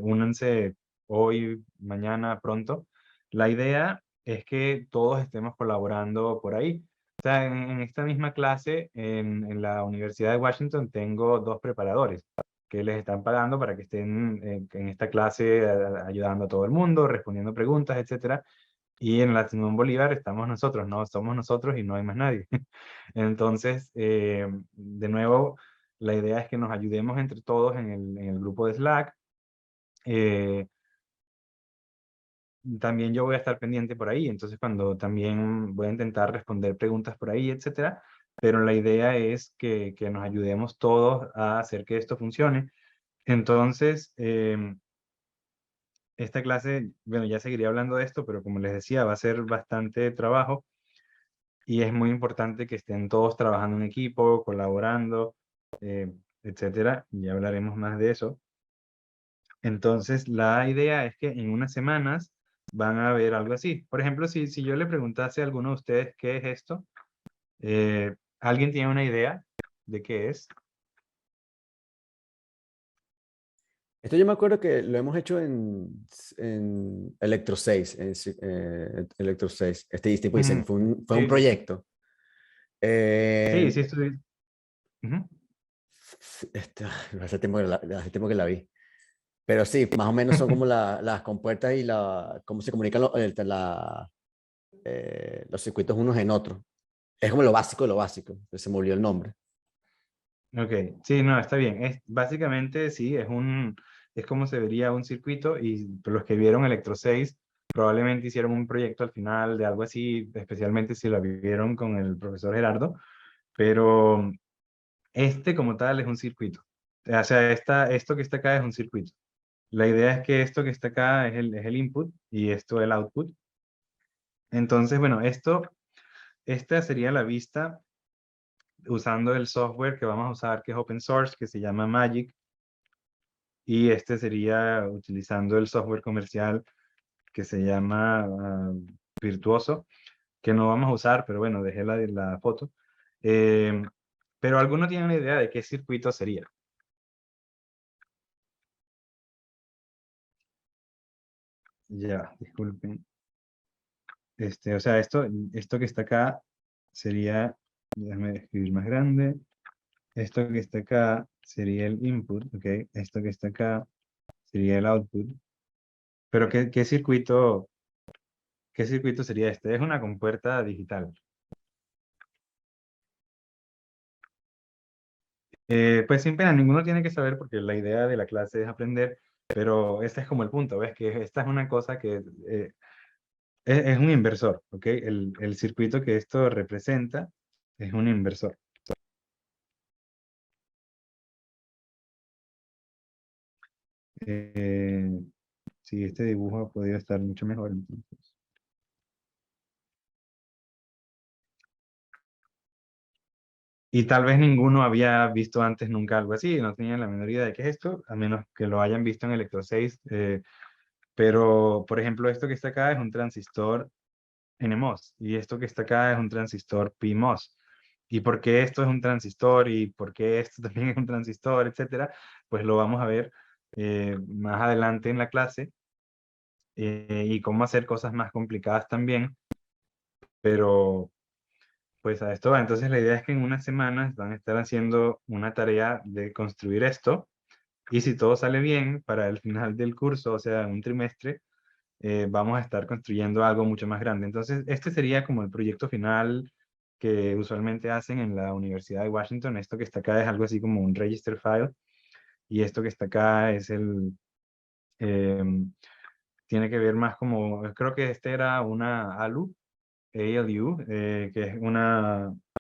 únanse hoy, mañana, pronto. La idea es que todos estemos colaborando por ahí. O sea, en esta misma clase, en la Universidad de Washington, tengo dos preparadores que les están pagando para que estén en esta clase ayudando a todo el mundo, respondiendo preguntas, etcétera. Y en la Simón Bolívar estamos nosotros, no somos nosotros y no hay más nadie. Entonces, de nuevo, la idea es que nos ayudemos entre todos en el grupo de Slack. Eh, También yo voy a estar pendiente por ahí, entonces cuando también voy a intentar responder preguntas por ahí, etcétera. Pero la idea es que nos ayudemos todos a hacer que esto funcione. Entonces, esta clase, bueno, ya seguiría hablando de esto, pero como les decía, va a ser bastante trabajo y es muy importante que estén todos trabajando en equipo, colaborando, etcétera. Y ya hablaremos más de eso. Entonces, la idea es que en unas semanas van a ver algo así. Por ejemplo, si yo le preguntase a alguno de ustedes qué es esto, ¿alguien tiene una idea de qué es? Esto yo me acuerdo que lo hemos hecho en Electro 6, Electro 6, este tipo de diseño. Ujú. Fue un Sí, sí, sí. proyecto. Sí, Eh, sí, estoy. Ujú. hace tiempo que la vi. Pero sí, más o menos son como las compuertas y cómo se comunican los circuitos unos en otros. Es como lo básico de lo básico. Se me olvidó el nombre. Ok, sí, no, está bien. Básicamente, sí, es como se vería un circuito y los que vieron Electro 6 probablemente hicieron un proyecto al final de algo así, especialmente si lo vieron con el profesor Gerardo, pero este como tal es un circuito. O sea, esto que está acá es un circuito. La idea es que esto que está acá es el input y esto el output. Entonces, bueno, esta sería la vista usando el software que vamos a usar, que es open source, que se llama Magic. Y este sería utilizando el software comercial que se llama Virtuoso, que no vamos a usar, pero bueno, dejé la foto. Eh, pero ¿alguno tiene una idea de qué circuito sería? Ya, disculpen. O sea, esto que está acá sería, déjame escribir más grande. Esto que está acá sería el input, ¿ok? Esto que está acá sería el output. Pero ¿qué circuito sería este? Es una compuerta digital. Pues sin pena, ninguno tiene que saber porque la idea de la clase es aprender, pero ese es como el punto, ¿ves? Que esta es una cosa que es un inversor, ¿ok? El circuito que esto representa es un inversor. Eh, sí, este dibujo ha podido estar mucho mejor. Entonces. Y tal vez ninguno había visto antes nunca algo así, no tenían la menor idea de qué es esto, a menos que lo hayan visto en Electro 6. Pero, por ejemplo, esto que está acá es un transistor NMOS y esto que está acá es un transistor PMOS. ¿Y por qué esto es un transistor y por qué esto también es un transistor, etcétera? Pues lo vamos a ver más adelante en la clase y cómo hacer cosas más complicadas también, pero pues a esto va. Entonces la idea es que en unas semanas van a estar haciendo una tarea de construir esto y si todo sale bien para el final del curso, o sea, un trimestre, vamos a estar construyendo algo mucho más grande. Entonces, este sería como el proyecto final que usualmente hacen en la Universidad de Washington. Esto que está acá es algo así como un register file y esto que está acá es tiene que ver más como, creo que este era una ALU, que es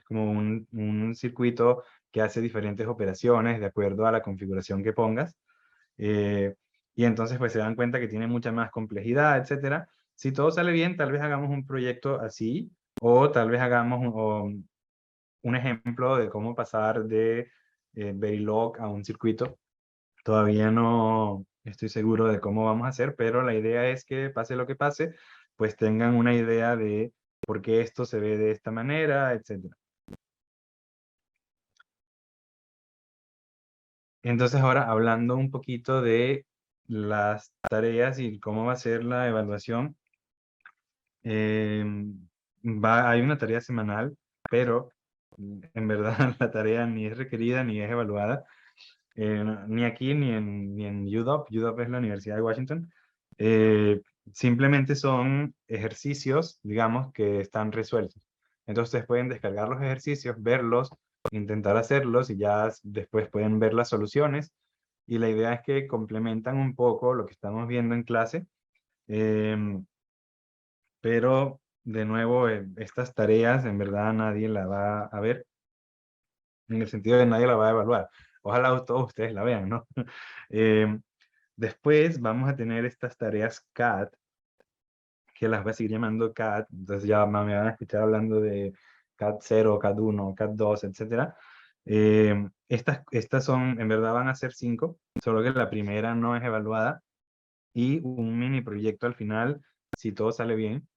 como un circuito que hace diferentes operaciones de acuerdo a la configuración que pongas. eh, y entonces pues se dan cuenta que tiene mucha más complejidad, etcétera. Si todo sale bien, tal vez hagamos un proyecto así, o tal vez hagamos un ejemplo de cómo pasar de Verilog a un circuito. Todavía no estoy seguro de cómo vamos a hacer, pero la idea es que pase lo que pase, pues tengan una idea de por qué esto se ve de esta manera, etcétera. Entonces ahora hablando un poquito de las tareas y cómo va a ser la evaluación, eh, hay una tarea semanal, pero en verdad la tarea ni es requerida ni es evaluada, ni aquí ni en UW. UW es la Universidad de Washington. Simplemente son ejercicios, digamos, que están resueltos. Entonces ustedes pueden descargar los ejercicios, verlos, intentar hacerlos y ya después pueden ver las soluciones. Y la idea es que complementan un poco lo que estamos viendo en clase. em, pero de nuevo, estas tareas en verdad nadie la va a ver, en el sentido de nadie la va a evaluar. Ojalá todos ustedes la vean, ¿no? Em, Después vamos a tener estas tareas CAT, que las voy a seguir llamando CAT, entonces ya me van a escuchar hablando de CAT 0, CAT 1, CAT 2, etcétera. Estas son, en verdad van a ser 5, solo que la primera no es evaluada y un mini proyecto al final, si todo sale bien.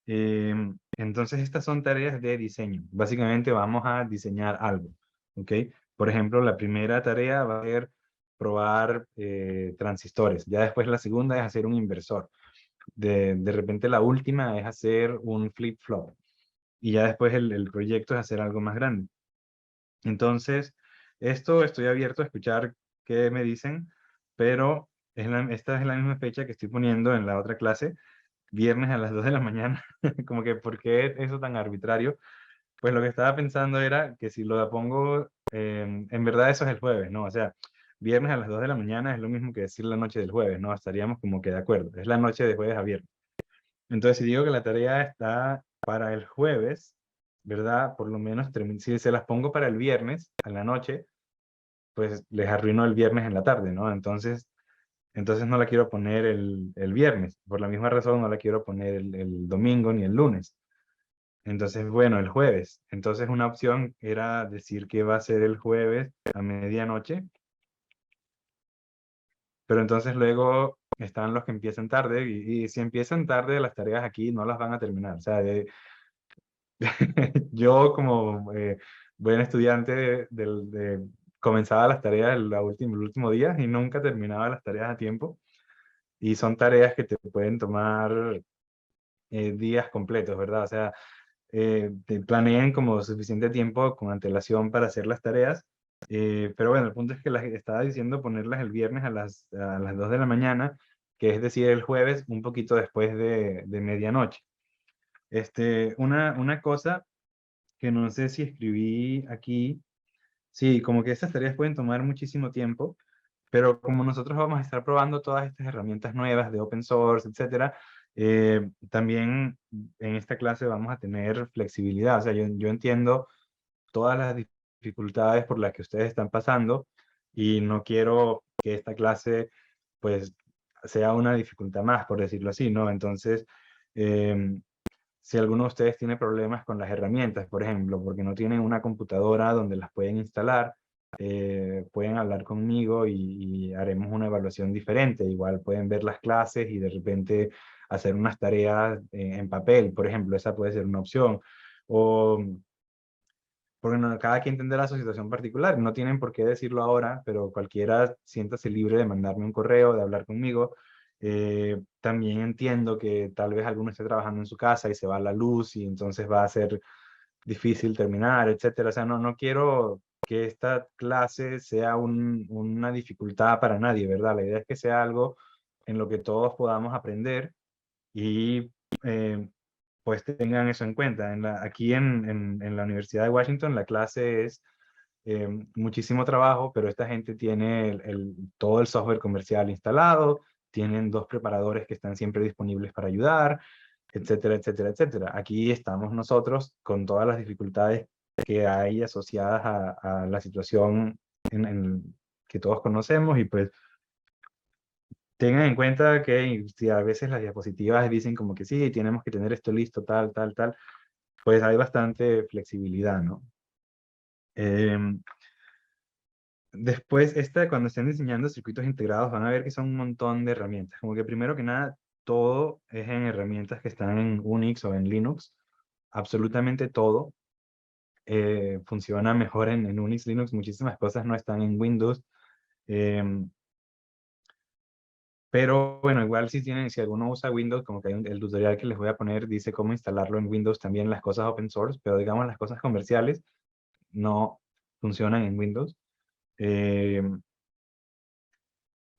Entonces estas son tareas de diseño. Básicamente vamos a diseñar algo, ¿ok? Por ejemplo, la primera tarea va a ser probar transistores. Ya después la segunda es hacer un inversor. De repente la última es hacer un flip-flop. Y ya después el proyecto es hacer algo más grande. Entonces, esto estoy abierto a escuchar qué me dicen, pero esta es la misma fecha que estoy poniendo en la otra clase, viernes a las 2 de la mañana. Como que, ¿por qué eso tan arbitrario? Pues lo que estaba pensando era que si lo pongo, en verdad eso es el jueves, ¿no? O sea, viernes a las 2 de la mañana es lo mismo que decir la noche del jueves, ¿no? Estaríamos como que de acuerdo. Es la noche de jueves a viernes. Entonces, si digo que la tarea está para el jueves, ¿verdad? Por lo menos, si se las pongo para el viernes a la noche, pues les arruino el viernes en la tarde, ¿no? Entonces no la quiero poner el viernes. Por la misma razón no la quiero poner el domingo ni el lunes. Entonces, bueno, el jueves. Entonces una opción era decir que va a ser el jueves a medianoche, pero entonces luego están los que empiezan tarde y si empiezan tarde las tareas aquí no las van a terminar. O sea, yo como buen estudiante comenzaba las tareas el último día y nunca terminaba las tareas a tiempo. Y son tareas que te pueden tomar días completos, ¿verdad? O sea, te planeen como suficiente tiempo con antelación para hacer las tareas. Pero bueno, el punto es que las estaba diciendo ponerlas el viernes a las 2 de la mañana, que es decir, el jueves un poquito después de medianoche. Una cosa que no sé si escribí aquí, Sí, como que estas tareas pueden tomar muchísimo tiempo, pero como nosotros vamos a estar probando todas estas herramientas nuevas de open source, etcétera, también en esta clase vamos a tener flexibilidad. O sea, yo entiendo todas las dificultades por las que ustedes están pasando y no quiero que esta clase pues sea una dificultad más, por decirlo así, ¿no? Entonces, si alguno de ustedes tiene problemas con las herramientas, por ejemplo, porque no tienen una computadora donde las pueden instalar, pueden hablar conmigo y haremos una evaluación diferente. Igual pueden ver las clases y de repente hacer unas tareas en papel, por ejemplo, esa puede ser una opción. O porque no, cada quien tendrá su situación particular, no tienen por qué decirlo ahora, pero cualquiera siéntase libre de mandarme un correo, de hablar conmigo. También entiendo que tal vez alguno esté trabajando en su casa y se va la luz y entonces va a ser difícil terminar, etcétera. O sea, no quiero que esta clase sea una dificultad para nadie, ¿verdad? La idea es que sea algo en lo que todos podamos aprender y eh, pues tengan eso en cuenta. Aquí en la Universidad de Washington la clase es muchísimo trabajo, pero esta gente tiene todo el software comercial instalado, tienen dos preparadores que están siempre disponibles para ayudar, etcétera, etcétera, etcétera. Aquí estamos nosotros con todas las dificultades que hay asociadas a la situación que todos conocemos y pues tengan en cuenta que si a veces las diapositivas dicen como que sí, tenemos que tener esto listo, tal, tal, tal, pues hay bastante flexibilidad, ¿no? Después, cuando estén diseñando circuitos integrados, van a ver que son un montón de herramientas. Como que primero que nada, todo es en herramientas que están en Unix o en Linux. Absolutamente todo funciona mejor en Unix, Linux. Muchísimas cosas no están en Windows. em, Pero bueno, igual si alguno usa Windows, como que el tutorial que les voy a poner dice cómo instalarlo en Windows también las cosas open source, pero digamos las cosas comerciales no funcionan en Windows. Eh,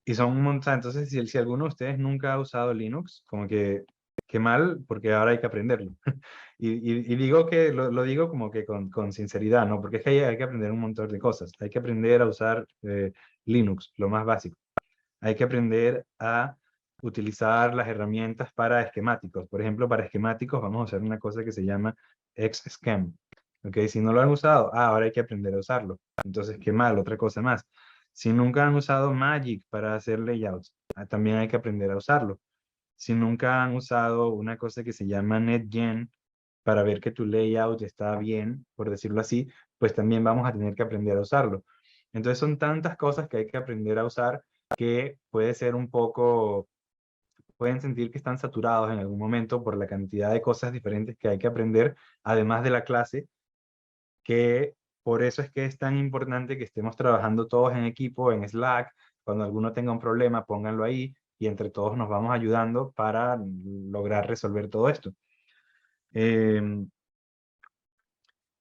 y son un montón, entonces si alguno de ustedes nunca ha usado Linux, como que qué mal, porque ahora hay que aprenderlo. Y digo que lo digo como que con sinceridad, ¿no? Porque es que hay que aprender un montón de cosas. Hay que aprender a usar Linux, lo más básico. Hay que aprender a utilizar las herramientas para esquemáticos. Por ejemplo, para esquemáticos vamos a usar una cosa que se llama XSCHEM. ¿Ok? Si no lo han usado, ahora hay que aprender a usarlo. Entonces, qué mal, otra cosa más. Si nunca han usado Magic para hacer layouts, también hay que aprender a usarlo. Si nunca han usado una cosa que se llama NetGen para ver que tu layout está bien, por decirlo así, pues también vamos a tener que aprender a usarlo. Entonces son tantas cosas que hay que aprender a usar que puede ser un poco, pueden sentir que están saturados en algún momento por la cantidad de cosas diferentes que hay que aprender, además de la clase, que por eso es que es tan importante que estemos trabajando todos en equipo, en Slack. Cuando alguno tenga un problema, pónganlo ahí y entre todos nos vamos ayudando para lograr resolver todo esto.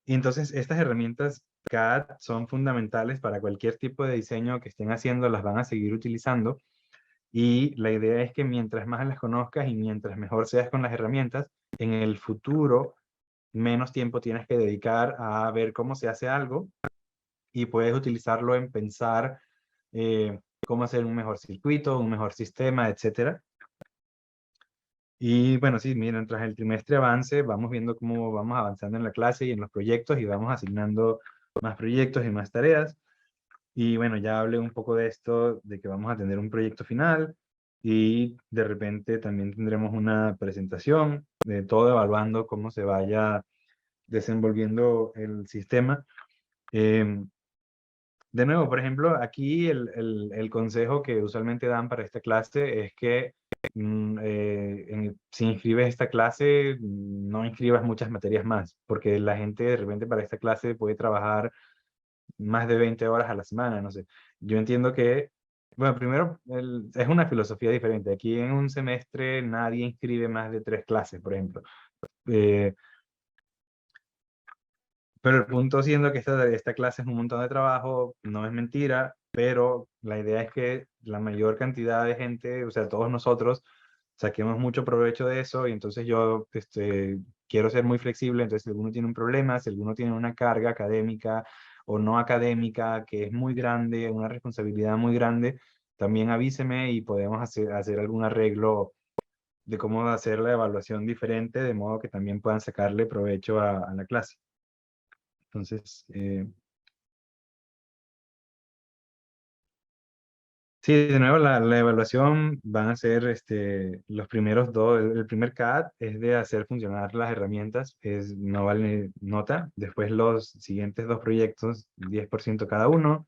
Y entonces estas herramientas CAD son fundamentales para cualquier tipo de diseño que estén haciendo, las van a seguir utilizando. Y la idea es que mientras más las conozcas y mientras mejor seas con las herramientas, en el futuro menos tiempo tienes que dedicar a ver cómo se hace algo y puedes utilizarlo en pensar cómo hacer un mejor circuito, un mejor sistema, etcétera. Y bueno, sí, mientras el trimestre avance, vamos viendo cómo vamos avanzando en la clase y en los proyectos y vamos asignando más proyectos y más tareas. Y bueno, ya hablé un poco de esto, de que vamos a tener un proyecto final y de repente también tendremos una presentación de todo evaluando cómo se vaya desenvolviendo el sistema. Em, de nuevo, por ejemplo, aquí el consejo que usualmente dan para esta clase es que si inscribes esta clase, no inscribas muchas materias más, porque la gente de repente para esta clase puede trabajar más de 20 horas a la semana, no sé. Yo entiendo que, bueno, primero, es una filosofía diferente. Aquí en un semestre nadie inscribe más de 3 clases, por ejemplo. Eh, pero el punto siendo que esta clase es un montón de trabajo, no es mentira, pero la idea es que la mayor cantidad de gente, o sea, todos nosotros, saquemos mucho provecho de eso y entonces yo quiero ser muy flexible, entonces si alguno tiene un problema, si alguno tiene una carga académica o no académica que es muy grande, una responsabilidad muy grande, también avíseme y podemos hacer algún arreglo de cómo hacer la evaluación diferente, de modo que también puedan sacarle provecho a la clase. Entonces, sí, de nuevo, la evaluación van a ser los primeros dos. El primer CAD es de hacer funcionar las herramientas, no vale nota. Después los siguientes dos proyectos, 10% cada uno.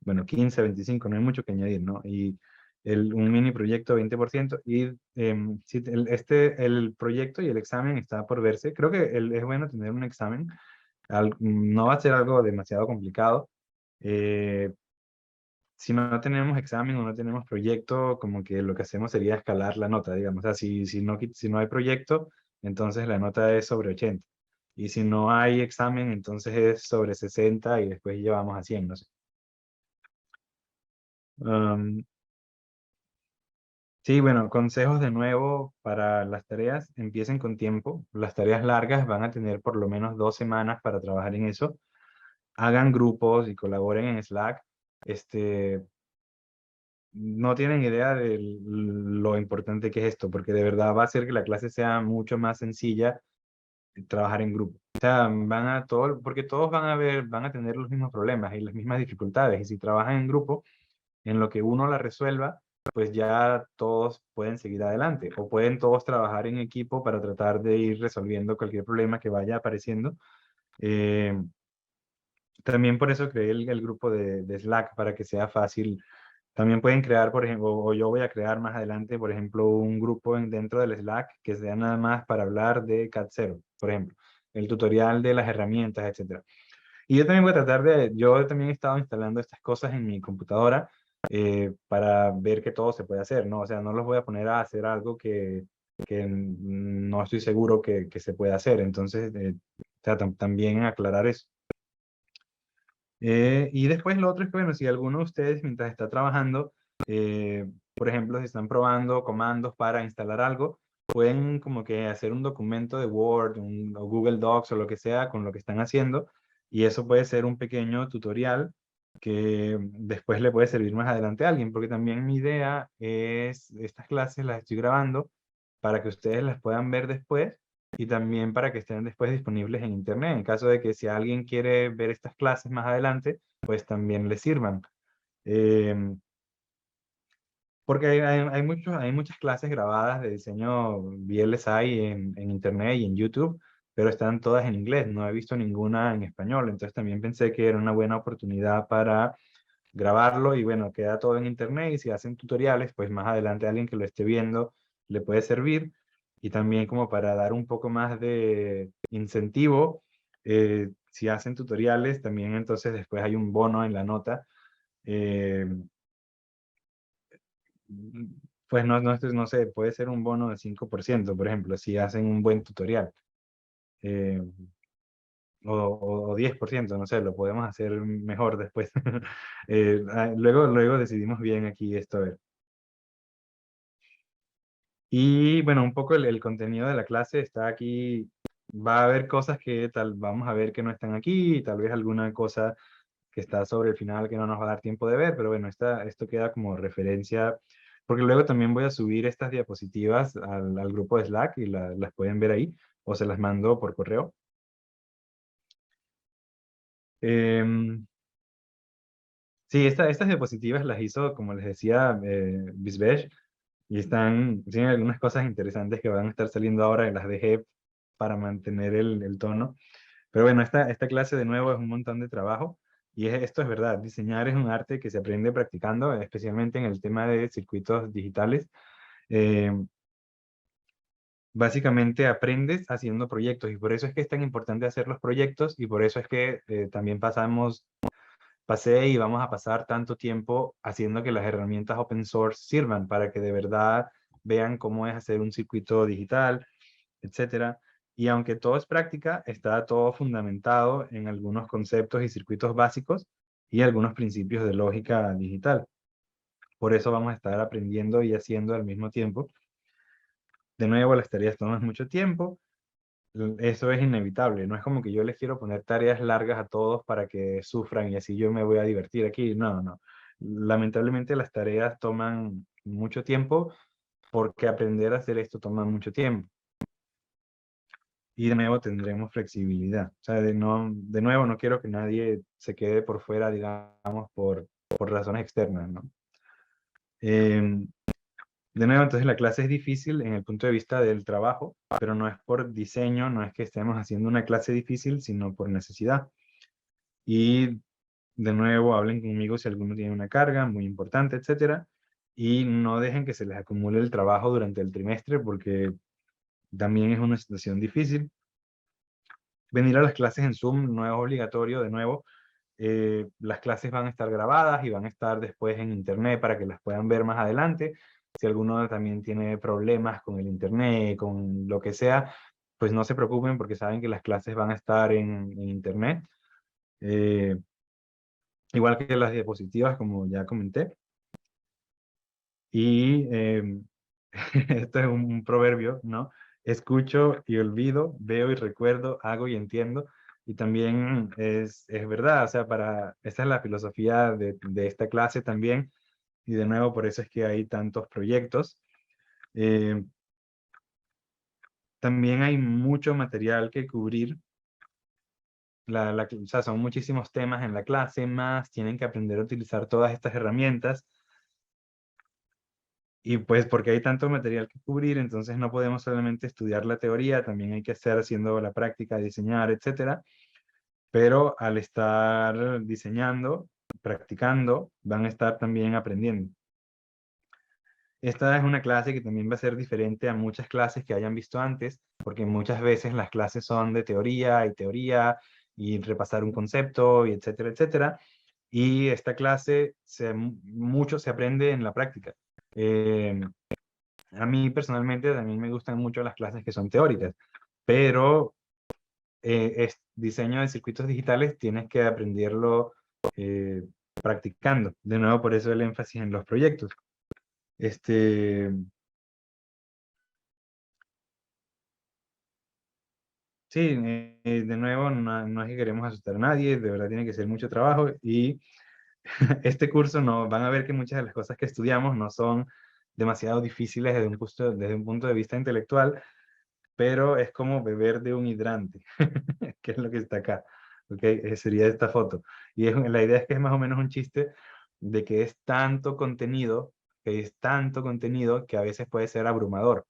Bueno, 15, 25, no hay mucho que añadir, ¿no? Y un mini proyecto, 20%. Y sí, el proyecto y el examen está por verse. Creo que es bueno tener un examen. No va a ser algo demasiado complicado. Eh, si no tenemos examen o no tenemos proyecto, como que lo que hacemos sería escalar la nota, digamos. O sea, si no hay proyecto, entonces la nota es sobre 80. Y si no hay examen, entonces es sobre 60 y después llevamos a 100, no sé. Um, sí, bueno, consejos de nuevo para las tareas. Empiecen con tiempo. Las tareas largas van a tener por lo menos 2 semanas para trabajar en eso. Hagan grupos y colaboren en Slack. No tienen idea de lo importante que es esto, porque de verdad va a hacer que la clase sea mucho más sencilla trabajar en grupo. O sea, porque todos van a tener los mismos problemas y las mismas dificultades, y si trabajan en grupo, en lo que uno la resuelva, pues ya todos pueden seguir adelante, o pueden todos trabajar en equipo para tratar de ir resolviendo cualquier problema que vaya apareciendo. Eh, También por eso creé el grupo de Slack, para que sea fácil. También pueden crear, por ejemplo, o yo voy a crear más adelante, por ejemplo, un grupo dentro del Slack que sea nada más para hablar de Cat Zero, por ejemplo, el tutorial de las herramientas, etcétera. Y yo también voy a yo también he estado instalando estas cosas en mi computadora para ver que todo se puede hacer, ¿no? O sea, no los voy a poner a hacer algo que no estoy seguro que se puede hacer. Entonces, o sea, también aclarar eso. Y después lo otro es que, bueno, si alguno de ustedes mientras está trabajando, por ejemplo, si están probando comandos para instalar algo, pueden como que hacer un documento de Word, o Google Docs o lo que sea con lo que están haciendo, y eso puede ser un pequeño tutorial que después le puede servir más adelante a alguien, porque también mi idea es, estas clases las estoy grabando para que ustedes las puedan ver después y también para que estén después disponibles en internet, en caso de que si alguien quiere ver estas clases más adelante, pues también les sirvan. Em, Porque hay muchas clases grabadas de diseño VLSI en internet y en YouTube, pero están todas en inglés, no he visto ninguna en español, entonces también pensé que era una buena oportunidad para grabarlo y bueno, queda todo en internet y si hacen tutoriales, pues más adelante alguien que lo esté viendo le puede servir y también como para dar un poco más de incentivo, si hacen tutoriales, también entonces después hay un bono en la nota. eh, pues no sé, puede ser un bono de 5%, por ejemplo, si hacen un buen tutorial. eh, o 10%, no sé, lo podemos hacer mejor después. Luego decidimos bien aquí esto. A ver. Y bueno, un poco el contenido de la clase está aquí. Va a haber cosas que vamos a ver que no están aquí, y tal vez alguna cosa que está sobre el final que no nos va a dar tiempo de ver, pero bueno, esto queda como referencia, porque luego también voy a subir estas diapositivas al grupo de Slack y las pueden ver ahí, o se las mando por correo. Em, sí, estas diapositivas las hizo, como les decía, Bisbesh, y tienen algunas cosas interesantes que van a estar saliendo ahora, y las dejé para mantener el tono. Pero bueno, esta clase de nuevo es un montón de trabajo y esto es verdad, diseñar es un arte que se aprende practicando, especialmente en el tema de circuitos digitales. Eh, Básicamente aprendes haciendo proyectos y por eso es que es tan importante hacer los proyectos y por eso es que también pasé y vamos a pasar tanto tiempo haciendo que las herramientas open source sirvan para que de verdad vean cómo es hacer un circuito digital, etcétera. Y aunque todo es práctica, está todo fundamentado en algunos conceptos y circuitos básicos y algunos principios de lógica digital. Por eso vamos a estar aprendiendo y haciendo al mismo tiempo. De nuevo, las tareas toman mucho tiempo. eso es inevitable. No es como que yo les quiero poner tareas largas a todos para que sufran y así yo me voy a divertir aquí. No, no. Lamentablemente las tareas toman mucho tiempo porque aprender a hacer esto toma mucho tiempo. Y de nuevo tendremos flexibilidad. O sea, de nuevo no quiero que nadie se quede por fuera, digamos, por razones externas, ¿no? De nuevo, entonces la clase es difícil en el punto de vista del trabajo, pero no es por diseño, no es que estemos haciendo una clase difícil, sino por necesidad. Y de nuevo, hablen conmigo si alguno tiene una carga muy importante, etcétera, y no dejen que se les acumule el trabajo durante el trimestre, porque también es una situación difícil. Venir a las clases en Zoom no es obligatorio, de nuevo. Las clases van a estar grabadas y van a estar después en internet para que las puedan ver más adelante. Si alguno también tiene problemas con el internet, con lo que sea, pues no se preocupen porque saben que las clases van a estar en internet. Eh, igual que las diapositivas, como ya comenté. Y esto es un proverbio, ¿no? Escucho y olvido, veo y recuerdo, hago y entiendo. Y también es verdad, o sea, esta es la filosofía de esta clase también. Y de nuevo, por eso es que hay tantos proyectos. Eh, también hay mucho material que cubrir. O sea, son muchísimos temas en la clase, más tienen que aprender a utilizar todas estas herramientas. Y pues porque hay tanto material que cubrir, entonces no podemos solamente estudiar la teoría, también hay que estar haciendo la práctica, diseñar, etcétera. Pero al estar diseñando, practicando, van a estar también aprendiendo. Esta es una clase que también va a ser diferente a muchas clases que hayan visto antes, porque muchas veces las clases son de teoría y repasar un concepto y etcétera, etcétera. Y esta clase mucho se aprende en la práctica. Eh, a mí personalmente también me gustan mucho las clases que son teóricas, pero diseño de circuitos digitales tienes que aprenderlo eh, practicando. De nuevo, por eso el énfasis en los proyectos. Este, sí, de nuevo, no es que queremos asustar a nadie, de verdad tiene que ser mucho trabajo y este curso no, van a ver que muchas de las cosas que estudiamos no son demasiado difíciles desde un punto de vista intelectual, pero es como beber de un hidrante, que es lo que está acá, ¿ok? Sería esta foto. Y la idea es que es más o menos un chiste de que es tanto contenido, que a veces puede ser abrumador,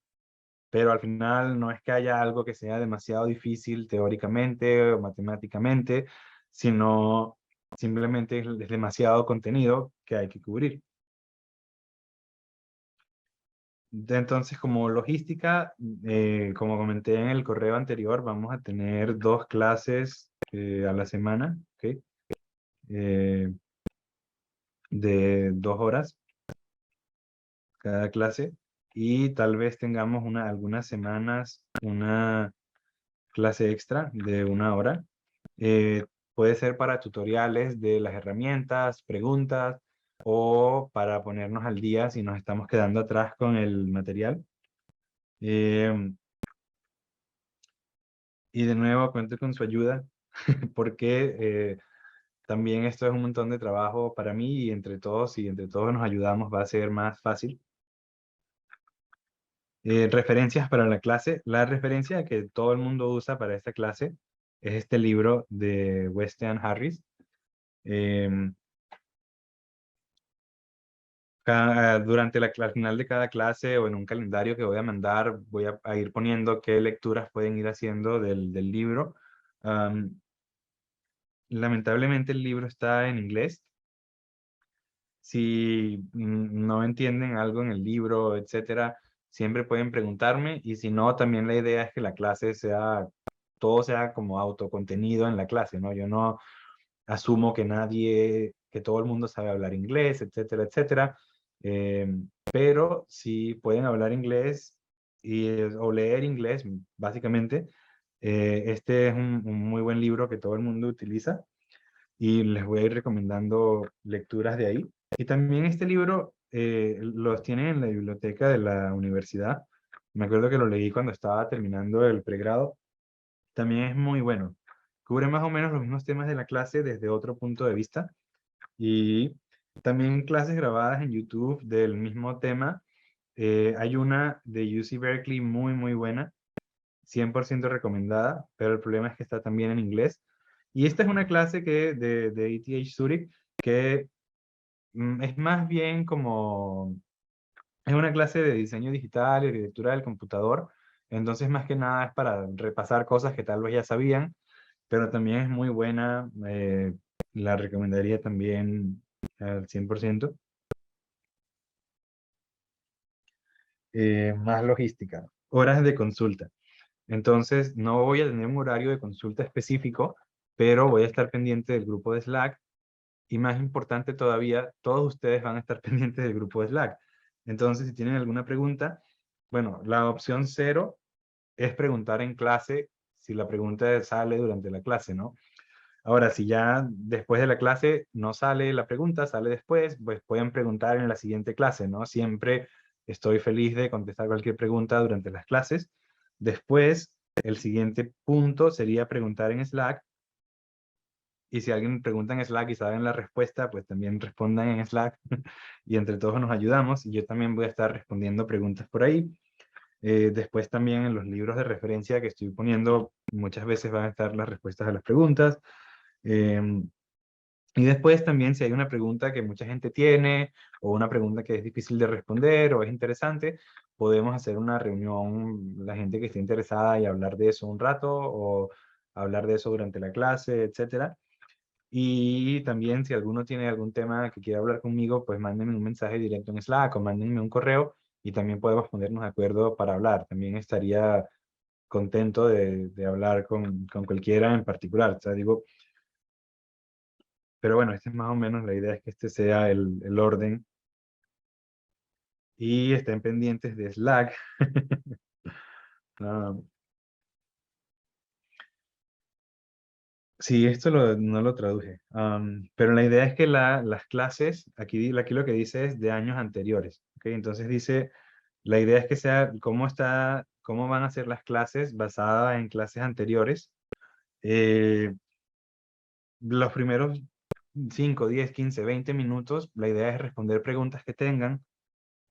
pero al final no es que haya algo que sea demasiado difícil teóricamente o matemáticamente, sino simplemente es demasiado contenido que hay que cubrir. Entonces, como logística, como comenté en el correo anterior, vamos a tener 2 clases a la semana, ¿ok? Eh, de 2 horas cada clase y tal vez tengamos algunas semanas una clase extra de 1 hora. Eh, puede ser para tutoriales de las herramientas, preguntas o para ponernos al día si nos estamos quedando atrás con el material. Eh, Y de nuevo cuento con su ayuda porque también esto es un montón de trabajo para mí y si entre todos nos ayudamos va a ser más fácil. Referencias para la clase. La referencia que todo el mundo usa para esta clase es este libro de Weston Harris. Em, durante al final de cada clase o en un calendario que voy a mandar, voy a ir poniendo qué lecturas pueden ir haciendo del libro. Lamentablemente el libro está en inglés. Si no entienden algo en el libro, etcétera, siempre pueden preguntarme y si no, también la idea es que la clase todo sea como autocontenido en la clase, ¿no? Yo no asumo que todo el mundo sabe hablar inglés, etcétera, etcétera, pero si pueden hablar inglés o leer inglés, básicamente, este es un muy buen libro que todo el mundo utiliza y les voy a ir recomendando lecturas de ahí. Y también este libro los tienen en la biblioteca de la universidad. Me acuerdo que lo leí cuando estaba terminando el pregrado también es muy bueno. Cubre más o menos los mismos temas de la clase desde otro punto de vista. Y también clases grabadas en YouTube del mismo tema. Hay una de UC Berkeley muy, muy buena, 100% recomendada, pero el problema es que está también en inglés. Y esta es una clase de ETH Zurich que es más bien como, es una clase de diseño digital y arquitectura del computador. Entonces, más que nada es para repasar cosas que tal vez ya sabían, pero también es muy buena. La recomendaría también al 100%. Más logística, horas de consulta. Entonces, no voy a tener un horario de consulta específico, pero voy a estar pendiente del grupo de Slack. Y más importante todavía, todos ustedes van a estar pendientes del grupo de Slack. Entonces, si tienen alguna pregunta, bueno, la opción 0 es preguntar en clase si la pregunta sale durante la clase, ¿no? Ahora, si ya después de la clase no sale la pregunta, sale después, pues pueden preguntar en la siguiente clase, ¿no? Siempre estoy feliz de contestar cualquier pregunta durante las clases. Después, el siguiente punto sería preguntar en Slack. Y si alguien pregunta en Slack y saben la respuesta, pues también respondan en Slack y entre todos nos ayudamos. Y yo también voy a estar respondiendo preguntas por ahí. Después también en los libros de referencia que estoy poniendo, muchas veces van a estar las respuestas a las preguntas. Em, y después también si hay una pregunta que mucha gente tiene o una pregunta que es difícil de responder o es interesante, podemos hacer una reunión, la gente que esté interesada y hablar de eso un rato o hablar de eso durante la clase, etcétera. Y también si alguno tiene algún tema que quiera hablar conmigo, pues mándenme un mensaje directo en Slack o mándenme un correo y también podemos ponernos de acuerdo para hablar. También estaría contento de hablar con cualquiera en particular. O sea, digo, pero bueno, esta es más o menos la idea, es que este sea el orden. Y estén pendientes de Slack. Ah, sí, esto no lo traduje. Pero la idea es que las clases, aquí lo que dice es de años anteriores. ¿Ok? Entonces dice, la idea es que sea cómo van a ser las clases basadas en clases anteriores. Eh, los primeros 5, 10, 15, 20 minutos, la idea es responder preguntas que tengan,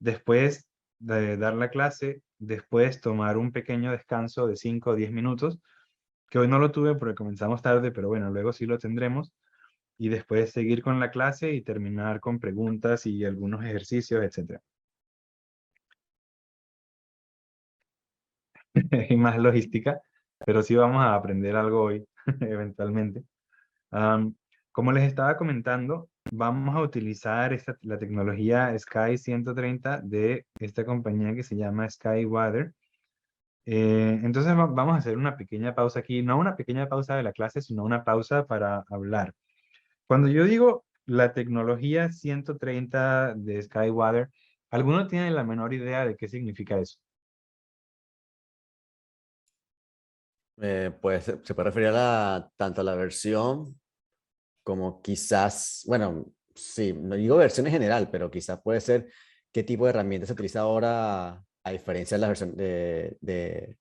después de dar la clase, después tomar un pequeño descanso de 5 o 10 minutos, que hoy no lo tuve porque comenzamos tarde, pero bueno, luego sí lo tendremos, y después seguir con la clase y terminar con preguntas y algunos ejercicios, etcétera. Y más logística, pero sí vamos a aprender algo hoy, eventualmente. Am, Como les estaba comentando, vamos a utilizar la tecnología Sky 130 de esta compañía que se llama Skywater. Entonces vamos a hacer una pequeña pausa aquí, no una pequeña pausa de la clase, sino una pausa para hablar. Cuando yo digo la tecnología 130 de Skywater, ¿alguno tiene la menor idea de qué significa eso? Pues se puede referir a tanto a la versión como quizás, bueno, sí, no digo versión en general, pero quizás puede ser qué tipo de herramienta se utiliza ahora a diferencia de las versiones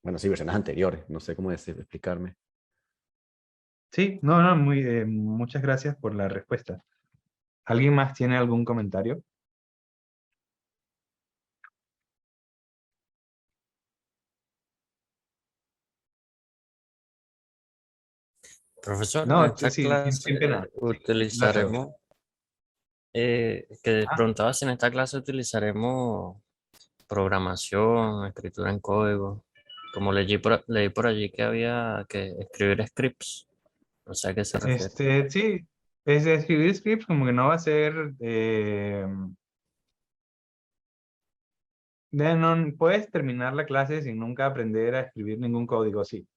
bueno, sí, versiones anteriores, no sé cómo explicarme. Sí, no, no, muchas gracias por la respuesta. ¿Alguien más tiene algún comentario? Profesor, en No, esta sí, clase sin pena. Lázaro. utilizaremos, que preguntaba si en esta clase utilizaremos programación, escritura en código, como leí por allí que había que escribir scripts, no sé a qué se refiere. Sí, es escribir scripts como que no va a ser, no, puedes terminar la clase sin nunca aprender a escribir ningún código, sí.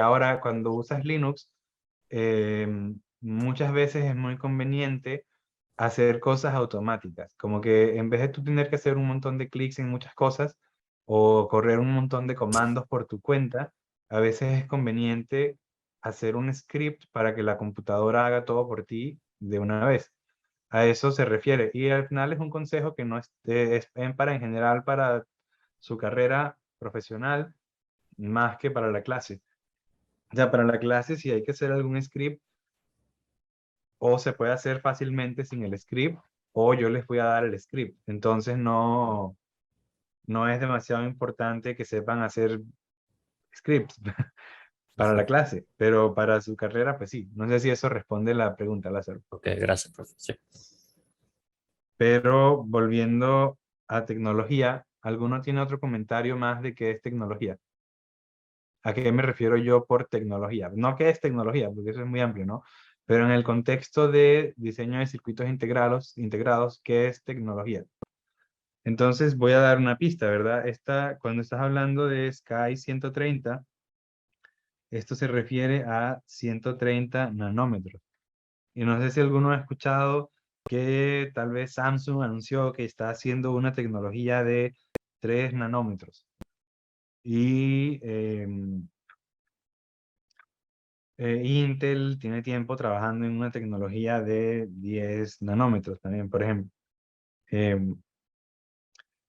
Ahora, cuando usas Linux, eh, muchas veces es muy conveniente hacer cosas automáticas, como que en vez de tú tener que hacer un montón de clics en muchas cosas o correr un montón de comandos por tu cuenta, a veces es conveniente hacer un script para que la computadora haga todo por ti de una vez. A eso se refiere. Y al final es un consejo que no es para en general para su carrera profesional. más que para la clase. O sea, para la clase, si hay que hacer algún script, o se puede hacer fácilmente sin el script, o yo les voy a dar el script. Entonces no es demasiado importante que sepan hacer scripts para la clase, pero para su carrera, pues sí. No sé si eso responde la pregunta, Lázaro. Ok, gracias, profe. Sí. Pero volviendo a tecnología, ¿alguno tiene otro comentario más de qué es tecnología? ¿A qué me refiero yo por tecnología? No qué es tecnología, porque eso es muy amplio, ¿no? Pero en el contexto de diseño de circuitos integrados, ¿qué es tecnología? Entonces voy a dar una pista, ¿verdad? Cuando estás hablando de Sky 130, esto se refiere a 130 nanómetros. Y no sé si alguno ha escuchado que tal vez Samsung anunció que está haciendo una tecnología de 3 nanómetros. Y Intel tiene tiempo trabajando en una tecnología de 10 nanómetros también, por ejemplo. Em,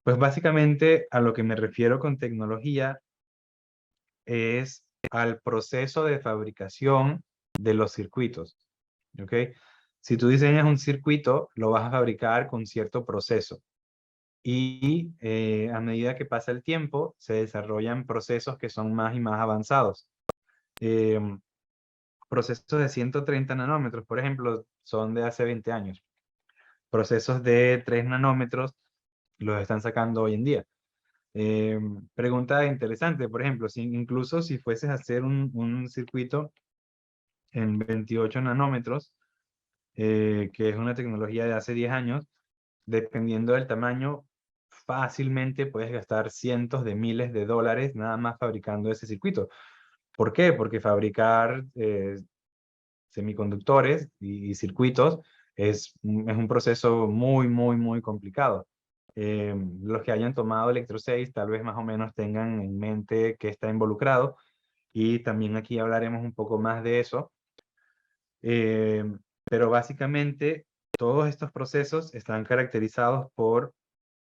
pues básicamente a lo que me refiero con tecnología es al proceso de fabricación de los circuitos. ¿Ok? Si tú diseñas un circuito, lo vas a fabricar con cierto proceso. Y a medida que pasa el tiempo, se desarrollan procesos que son más y más avanzados. Procesos de 130 nanómetros, por ejemplo, son de hace 20 años. Procesos de 3 nanómetros los están sacando hoy en día. Pregunta interesante, por ejemplo, incluso si fueses a hacer un circuito en 28 nanómetros, que es una tecnología de hace 10 años, dependiendo del tamaño, fácilmente puedes gastar cientos de miles de dólares nada más fabricando ese circuito. ¿Por qué? Porque fabricar semiconductores y circuitos es un proceso muy, muy, muy complicado. Los que hayan tomado Electro 6 tal vez más o menos tengan en mente qué está involucrado, y también aquí hablaremos un poco más de eso. Pero básicamente todos estos procesos están caracterizados por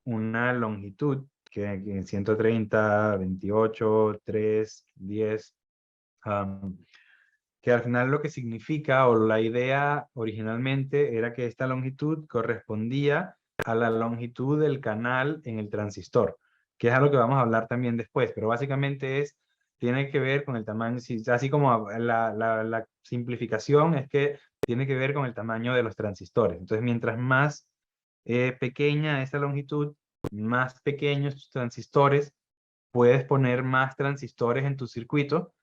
una longitud que en 130, 28, 3, 10, que al final lo que significa, o la idea originalmente, era que esta longitud correspondía a la longitud del canal en el transistor, que es algo que vamos a hablar también después, pero básicamente tiene que ver con el tamaño, así como la simplificación es que tiene que ver con el tamaño de los transistores. Entonces, mientras más pequeña esa longitud, más pequeños tus transistores, puedes poner más transistores en tu circuito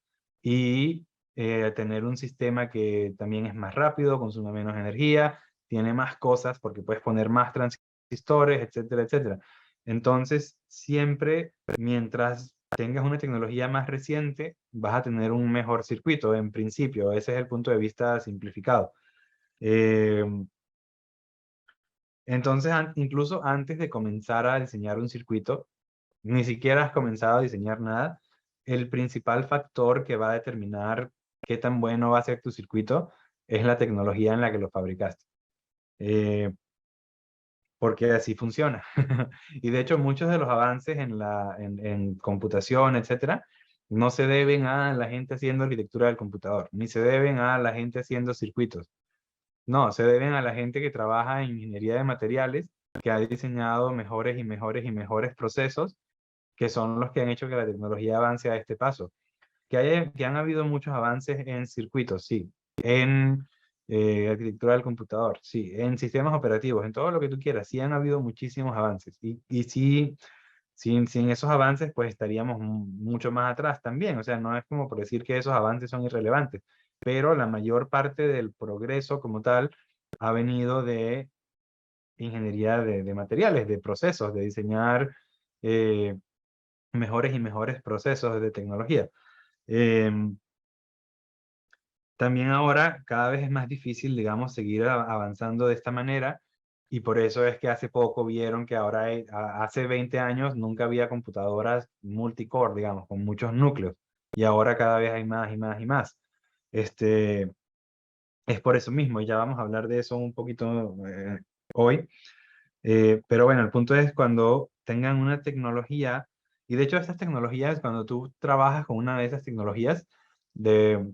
y tener un sistema que también es más rápido, consume menos energía, tiene más cosas porque puedes poner más transistores, etcétera, etcétera. Entonces, siempre mientras tengas una tecnología más reciente, vas a tener un mejor circuito, en principio. Ese es el punto de vista simplificado. Eh, entonces, incluso antes de comenzar a diseñar un circuito, ni siquiera has comenzado a diseñar nada, el principal factor que va a determinar qué tan bueno va a ser tu circuito es la tecnología en la que lo fabricaste. Porque así funciona. Y de hecho, muchos de los avances en computación, etcétera, no se deben a la gente haciendo arquitectura del computador, ni se deben a la gente haciendo circuitos. No, se deben a la gente que trabaja en ingeniería de materiales, que ha diseñado mejores y mejores y mejores procesos, que son los que han hecho que la tecnología avance a este paso. Que han habido muchos avances en circuitos, sí. En arquitectura del computador, sí. En sistemas operativos, en todo lo que tú quieras, sí han habido muchísimos avances. Y sí, sin esos avances, pues estaríamos mucho más atrás también. O sea, no es como por decir que esos avances son irrelevantes, pero la mayor parte del progreso como tal ha venido de ingeniería de materiales, de procesos, de diseñar eh, mejores y mejores procesos de tecnología. También ahora cada vez es más difícil, digamos, seguir avanzando de esta manera, y por eso es que hace poco vieron que ahora, hace 20 años nunca había computadoras multicore, digamos, con muchos núcleos, y ahora cada vez hay más y más y más. Este, es por eso mismo, y ya vamos a hablar de eso un poquito hoy. Pero bueno, el punto es cuando tengan una tecnología Y de hecho estas tecnologías, cuando tú trabajas con una de esas tecnologías,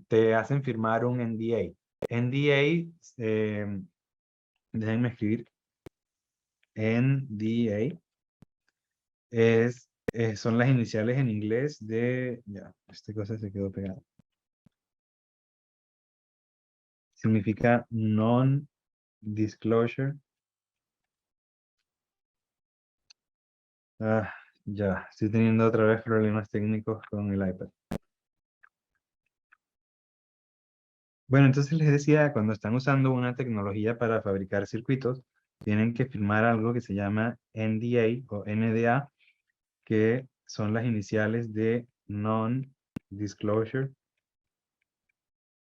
te hacen firmar un NDA. NDA, déjenme escribir, NDA son las iniciales en inglés de, ya, esta cosa se quedó pegada. Significa non-disclosure. Ya, estoy teniendo otra vez problemas técnicos con el iPad. Bueno, entonces les decía, cuando están usando una tecnología para fabricar circuitos, tienen que firmar algo que se llama NDA o NDA, que son las iniciales de Non-Disclosure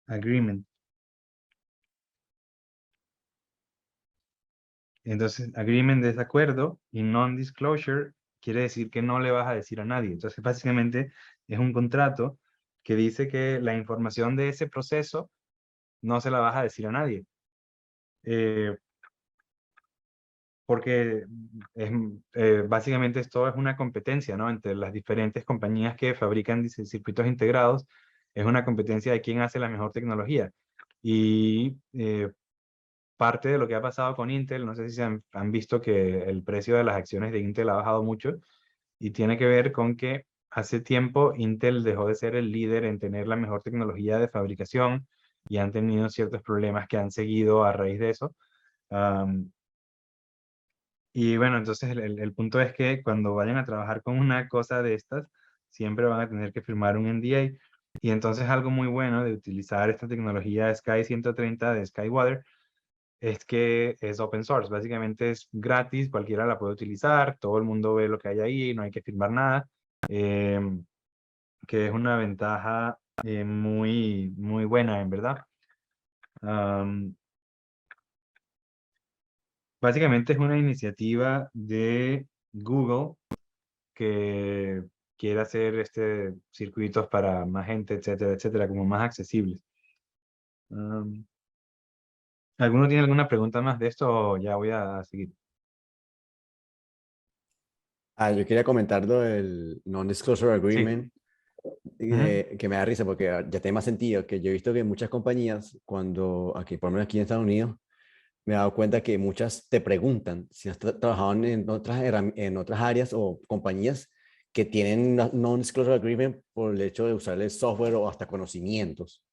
Agreement. Entonces, agreement es acuerdo y non-disclosure quiere decir que no le vas a decir a nadie. Entonces, básicamente es un contrato que dice que la información de ese proceso no se la vas a decir a nadie. Porque básicamente esto es una competencia, ¿no? Entre las diferentes compañías que fabrican circuitos integrados, es una competencia de quién hace la mejor tecnología. Y parte de lo que ha pasado con Intel, no sé si han visto que el precio de las acciones de Intel ha bajado mucho, y tiene que ver con que hace tiempo Intel dejó de ser el líder en tener la mejor tecnología de fabricación y han tenido ciertos problemas que han seguido a raíz de eso. Y bueno, entonces el punto es que cuando vayan a trabajar con una cosa de estas, siempre van a tener que firmar un NDA. Y entonces algo muy bueno de utilizar esta tecnología Sky 130 de Skywater es que es open source. Básicamente es gratis, cualquiera la puede utilizar, todo el mundo ve lo que hay ahí, no hay que firmar nada, que es una ventaja muy, muy buena, en verdad. Básicamente es una iniciativa de Google que quiere hacer circuitos para más gente, etcétera, etcétera, como más accesibles. ¿Alguno tiene alguna pregunta más de esto o ya voy a seguir? Yo quería comentar lo del Non-Disclosure Sí. Agreement, Ujú. que me da risa porque ya tiene más sentido, que yo he visto que muchas compañías, cuando aquí, por lo menos aquí en Estados Unidos, me he dado cuenta que muchas te preguntan si has trabajado en en otras áreas o compañías que tienen non-disclosure agreement por el hecho de usar el software o hasta conocimientos.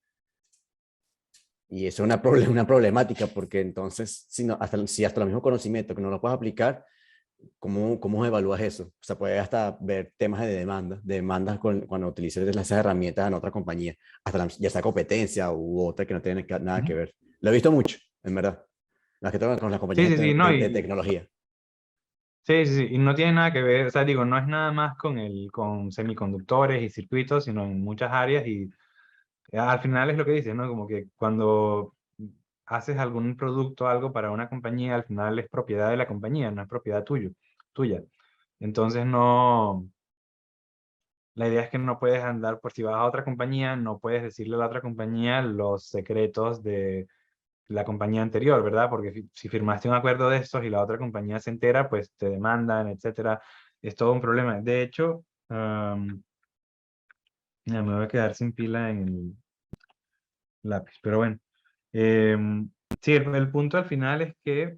Y eso es una problemática porque entonces, si hasta los mismos conocimientos que no los puedes aplicar, ¿cómo evalúas eso? O sea, puedes hasta ver temas de demandas cuando utilices esas herramientas en otra compañía, hasta ya sea competencia u otra que no tiene nada que Ujú. ver. Lo he visto mucho, en verdad. Las que trabajan con las Sí, compañías sí, sí, no, de tecnología. sí, sí, sí, y no tiene nada que ver, o sea, digo, no es nada más con semiconductores y circuitos, sino en muchas áreas y al final es lo que dices, ¿no? Como que cuando haces algún producto, algo para una compañía, al final es propiedad de la compañía, no es propiedad tuya. Entonces no, la idea es que no puedes andar, por si vas a otra compañía, no puedes decirle a la otra compañía los secretos de la compañía anterior, ¿verdad? Porque si firmaste un acuerdo de estos y la otra compañía se entera, pues te demandan, etcétera. Es todo un problema. De hecho, ya me voy a quedar sin pila en el lápiz, pero bueno. Sí, el punto al final es que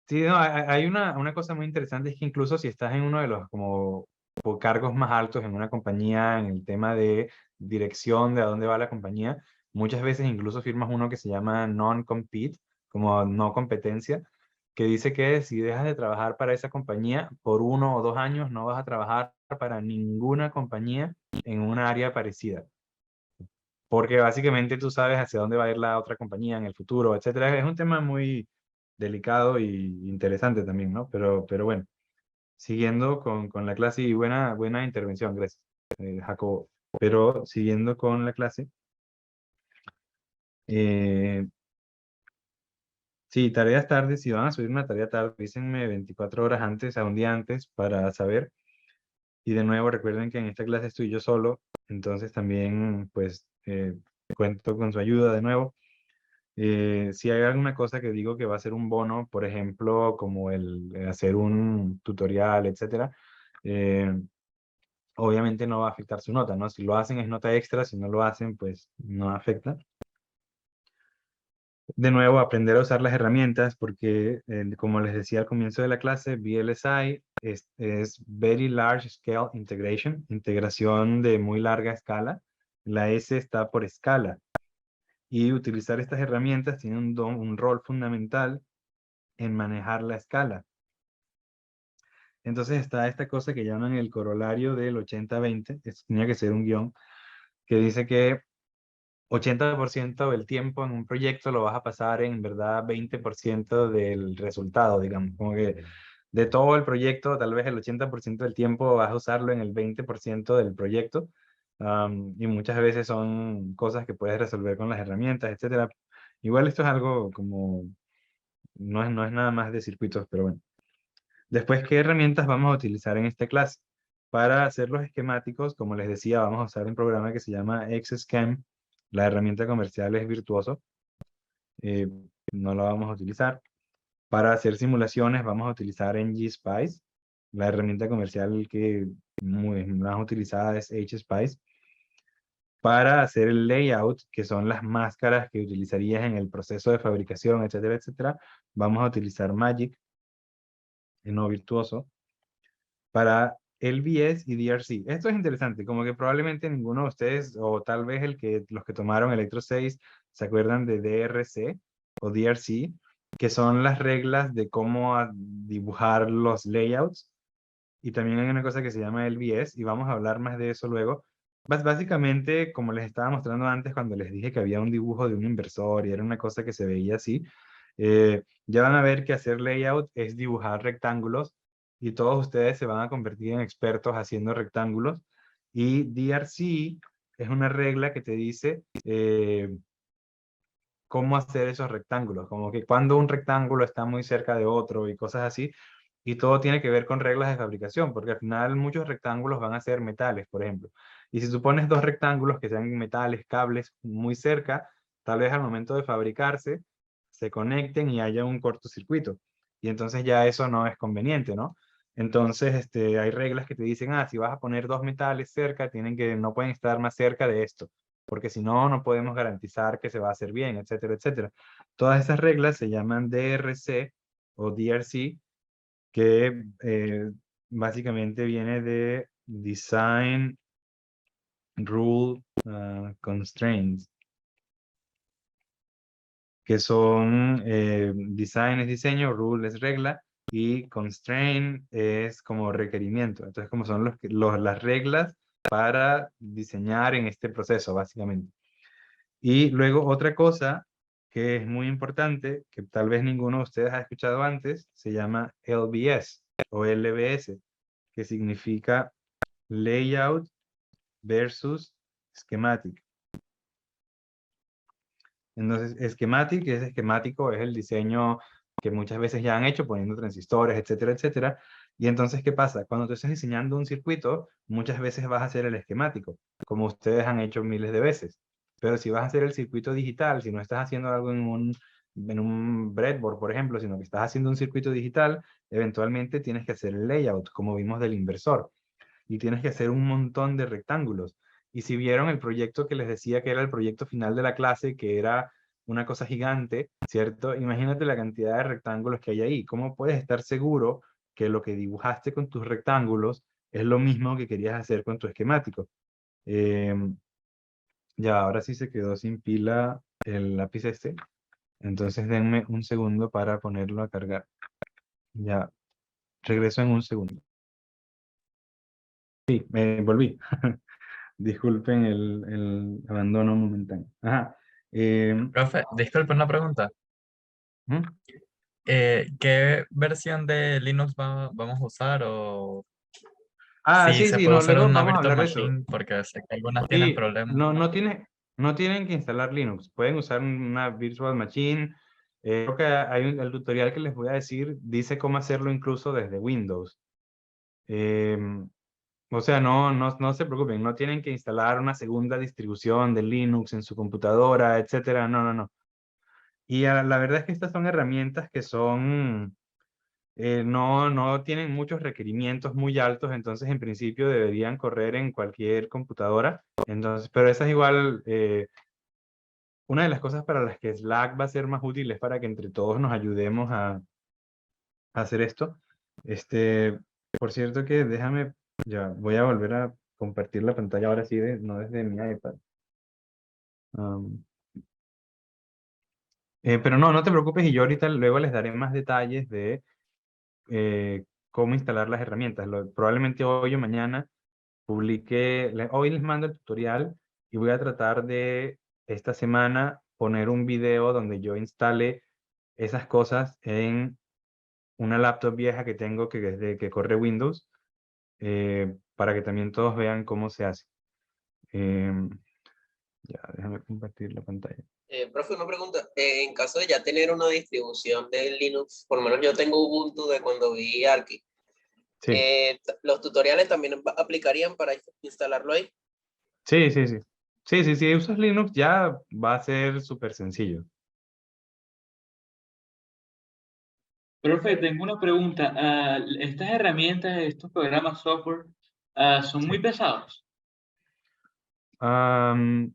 sí, no, hay una cosa muy interesante, es que incluso si estás en uno de los como por cargos más altos en una compañía, en el tema de dirección de a dónde va la compañía, muchas veces incluso firmas uno que se llama non-compete, como no competencia, que dice que si dejas de trabajar para esa compañía por 1 o 2 años, no vas a trabajar para ninguna compañía en una área parecida. Porque básicamente tú sabes hacia dónde va a ir la otra compañía en el futuro, etcétera. Es un tema muy delicado y interesante también, ¿no? Pero bueno, siguiendo con la clase y buena intervención, gracias, Jacobo. Pero siguiendo con la clase, eh, sí, tareas tarde, si van a subir una tarea tarde, avísenme 24 horas antes, a un día antes, para saber. Y de nuevo, recuerden que en esta clase estoy yo solo, entonces también, pues, cuento con su ayuda de nuevo. Si hay alguna cosa que digo que va a ser un bono, por ejemplo, como el hacer un tutorial, etcétera, obviamente no va a afectar su nota, ¿no? Si lo hacen es nota extra, si no lo hacen, pues no afecta. De nuevo, aprender a usar las herramientas, porque como les decía al comienzo de la clase, VLSI es Very Large Scale Integration, integración de muy larga escala. La S está por escala. Y utilizar estas herramientas tiene un rol fundamental en manejar la escala. Entonces está esta cosa que llaman el corolario del 80-20, tenía que ser un guión, que dice que 80% del tiempo en un proyecto lo vas a pasar en verdad 20% del resultado, digamos, como que de todo el proyecto, tal vez el 80% del tiempo vas a usarlo en el 20% del proyecto, y muchas veces son cosas que puedes resolver con las herramientas, etcétera. Igual esto es algo como, no es nada más de circuitos, pero bueno. Después, ¿qué herramientas vamos a utilizar en esta clase? Para hacer los esquemáticos, como les decía, vamos a usar un programa que se llama XSChem. La herramienta comercial es Virtuoso. eh, no la vamos a utilizar. Para hacer simulaciones vamos a utilizar ngSpice. La herramienta comercial que más utilizada es HSpice. Para hacer el layout, que son las máscaras que utilizarías en el proceso de fabricación, etcétera, etcétera, vamos a utilizar Magic, no Virtuoso. Para LBS y DRC. Esto es interesante, como que probablemente ninguno de ustedes, o tal vez los que tomaron Electro 6, se acuerdan de DRC o DRC, que son las reglas de cómo dibujar los layouts. Y también hay una cosa que se llama LBS, y vamos a hablar más de eso luego. Básicamente, como les estaba mostrando antes, cuando les dije que había un dibujo de un inversor y era una cosa que se veía así, ya van a ver que hacer layout es dibujar rectángulos, y todos ustedes se van a convertir en expertos haciendo rectángulos. Y DRC es una regla que te dice cómo hacer esos rectángulos, como que cuando un rectángulo está muy cerca de otro y cosas así. Y todo tiene que ver con reglas de fabricación, porque al final muchos rectángulos van a ser metales, por ejemplo. Y si tú pones dos rectángulos que sean metales, cables muy cerca, tal vez al momento de fabricarse se conecten y haya un cortocircuito. Y entonces ya eso no es conveniente, ¿no? Entonces, hay reglas que te dicen, si vas a poner dos metales cerca, no pueden estar más cerca de esto, porque si no, no podemos garantizar que se va a hacer bien, etcétera, etcétera. Todas esas reglas se llaman DRC o DRC, que básicamente viene de Design Rule Constraints, que son design es diseño, rule es regla, y constraint es como requerimiento. Entonces, como son las reglas para diseñar en este proceso, básicamente. Y luego otra cosa que es muy importante, que tal vez ninguno de ustedes ha escuchado antes, se llama LBS o LBS, que significa Layout versus Schematic. Entonces, schematic es esquemático, es el diseño que muchas veces ya han hecho poniendo transistores, etcétera, etcétera. Y entonces, ¿qué pasa? Cuando tú estás diseñando un circuito, muchas veces vas a hacer el esquemático, como ustedes han hecho miles de veces. Pero si vas a hacer el circuito digital, si no estás haciendo algo en un breadboard, por ejemplo, sino que estás haciendo un circuito digital, eventualmente tienes que hacer el layout, como vimos del inversor. Y tienes que hacer un montón de rectángulos. Y si vieron el proyecto que les decía que era el proyecto final de la clase, que era una cosa gigante, ¿cierto? Imagínate la cantidad de rectángulos que hay ahí. ¿Cómo puedes estar seguro que lo que dibujaste con tus rectángulos es lo mismo que querías hacer con tu esquemático? Ya, ahora sí se quedó sin pila el lápiz este. Entonces denme un segundo para ponerlo a cargar. Ya, regreso en un segundo. Sí, me volví. Disculpen el abandono momentáneo. Ajá. Profe, disculpe una pregunta. ¿Mm? ¿Qué versión de Linux vamos a usar? O si Sí, se sí, puede no, usar luego una vamos a virtual hablar de eso. machine, porque sé que algunas tienen Sí, problemas. no tienen que instalar Linux. Pueden usar una virtual machine. Creo que el tutorial que les voy a decir dice cómo hacerlo incluso desde Windows. O sea, no se preocupen, no tienen que instalar una segunda distribución de Linux en su computadora, etcétera. No, no, no. Y la verdad es que estas son herramientas que son, no tienen muchos requerimientos muy altos, entonces en principio deberían correr en cualquier computadora. Entonces, pero esa es igual, una de las cosas para las que Slack va a ser más útil es para que entre todos nos ayudemos a hacer esto. Por cierto que déjame, ya voy a volver a compartir la pantalla ahora sí, no desde mi iPad. Um, pero no te preocupes y yo ahorita luego les daré más detalles de cómo instalar las herramientas. Probablemente hoy o mañana hoy les mando el tutorial y voy a tratar de esta semana poner un video donde yo instale esas cosas en una laptop vieja que tengo que corre Windows, para que también todos vean cómo se hace. Em, ya, déjame compartir la pantalla. Profe, una pregunta. En caso de ya tener una distribución de Linux, por lo menos yo tengo Ubuntu de cuando vi Arki. Sí, ¿Los tutoriales también aplicarían para instalarlo ahí? sí, sí, sí. Sí, sí, si usas Linux ya va a ser súper sencillo. Profe, tengo una pregunta. ¿Estas herramientas, estos programas software, son muy Sí. pesados? Am,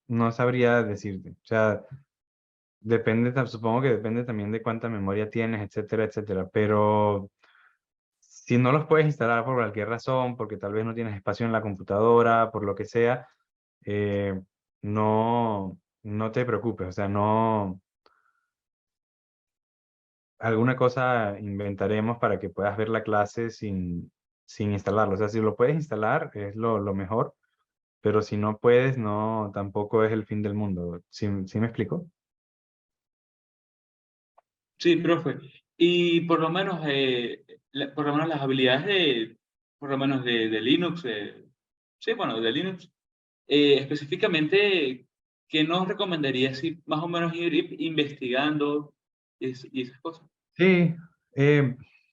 no sabría decirte. O sea, depende, supongo que depende también de cuánta memoria tienes, etcétera, etcétera. Pero si no los puedes instalar por cualquier razón, porque tal vez no tienes espacio en la computadora, por lo que sea, eh, no te preocupes. O sea, alguna cosa inventaremos para que puedas ver la clase sin instalarlo. O sea, si lo puedes instalar es lo mejor, pero si no puedes, no, tampoco es el fin del mundo. ¿Sí me explico? Sí, profe. Y por lo menos, por lo menos las habilidades por lo menos de Linux, sí, bueno, de Linux, específicamente, ¿qué nos recomendaría si más o menos ir investigando y esas cosas? Sí,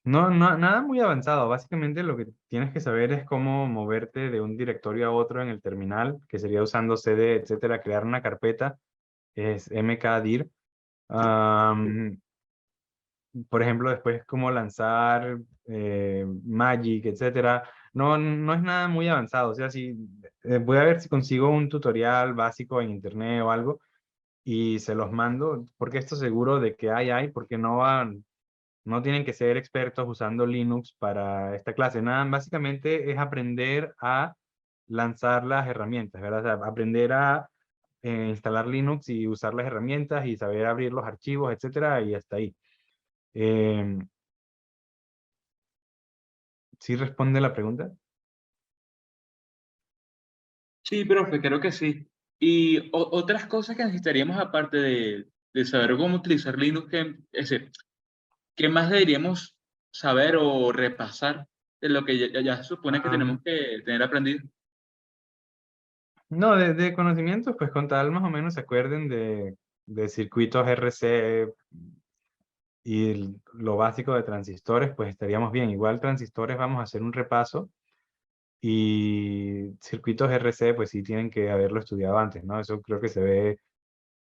nada muy avanzado. Básicamente lo que tienes que saber es cómo moverte de un directorio a otro en el terminal, que sería usando cd, etcétera, crear una carpeta, es mkdir. Por ejemplo, después cómo lanzar Magic, etcétera. No es nada muy avanzado. O sea, voy a ver si consigo un tutorial básico en internet o algo y se los mando, porque esto seguro de que porque no tienen que ser expertos usando Linux para esta clase. Nada, básicamente es aprender a lanzar las herramientas, ¿verdad? O sea, aprender a instalar Linux y usar las herramientas y saber abrir los archivos, etcétera, y hasta ahí. Em, ¿Sí responde la pregunta? Sí, profe, creo que sí. Y otras cosas que necesitaríamos aparte de saber cómo utilizar Linux, es decir, ¿qué más deberíamos saber o repasar de lo que ya se supone que tenemos Am, que tener aprendido? no, de conocimientos, pues con tal más o menos se acuerden de circuitos RC y lo básico de transistores, pues estaríamos bien. Igual transistores vamos a hacer un repaso y circuitos RC, pues sí tienen que haberlo estudiado antes, ¿no? Eso creo que se ve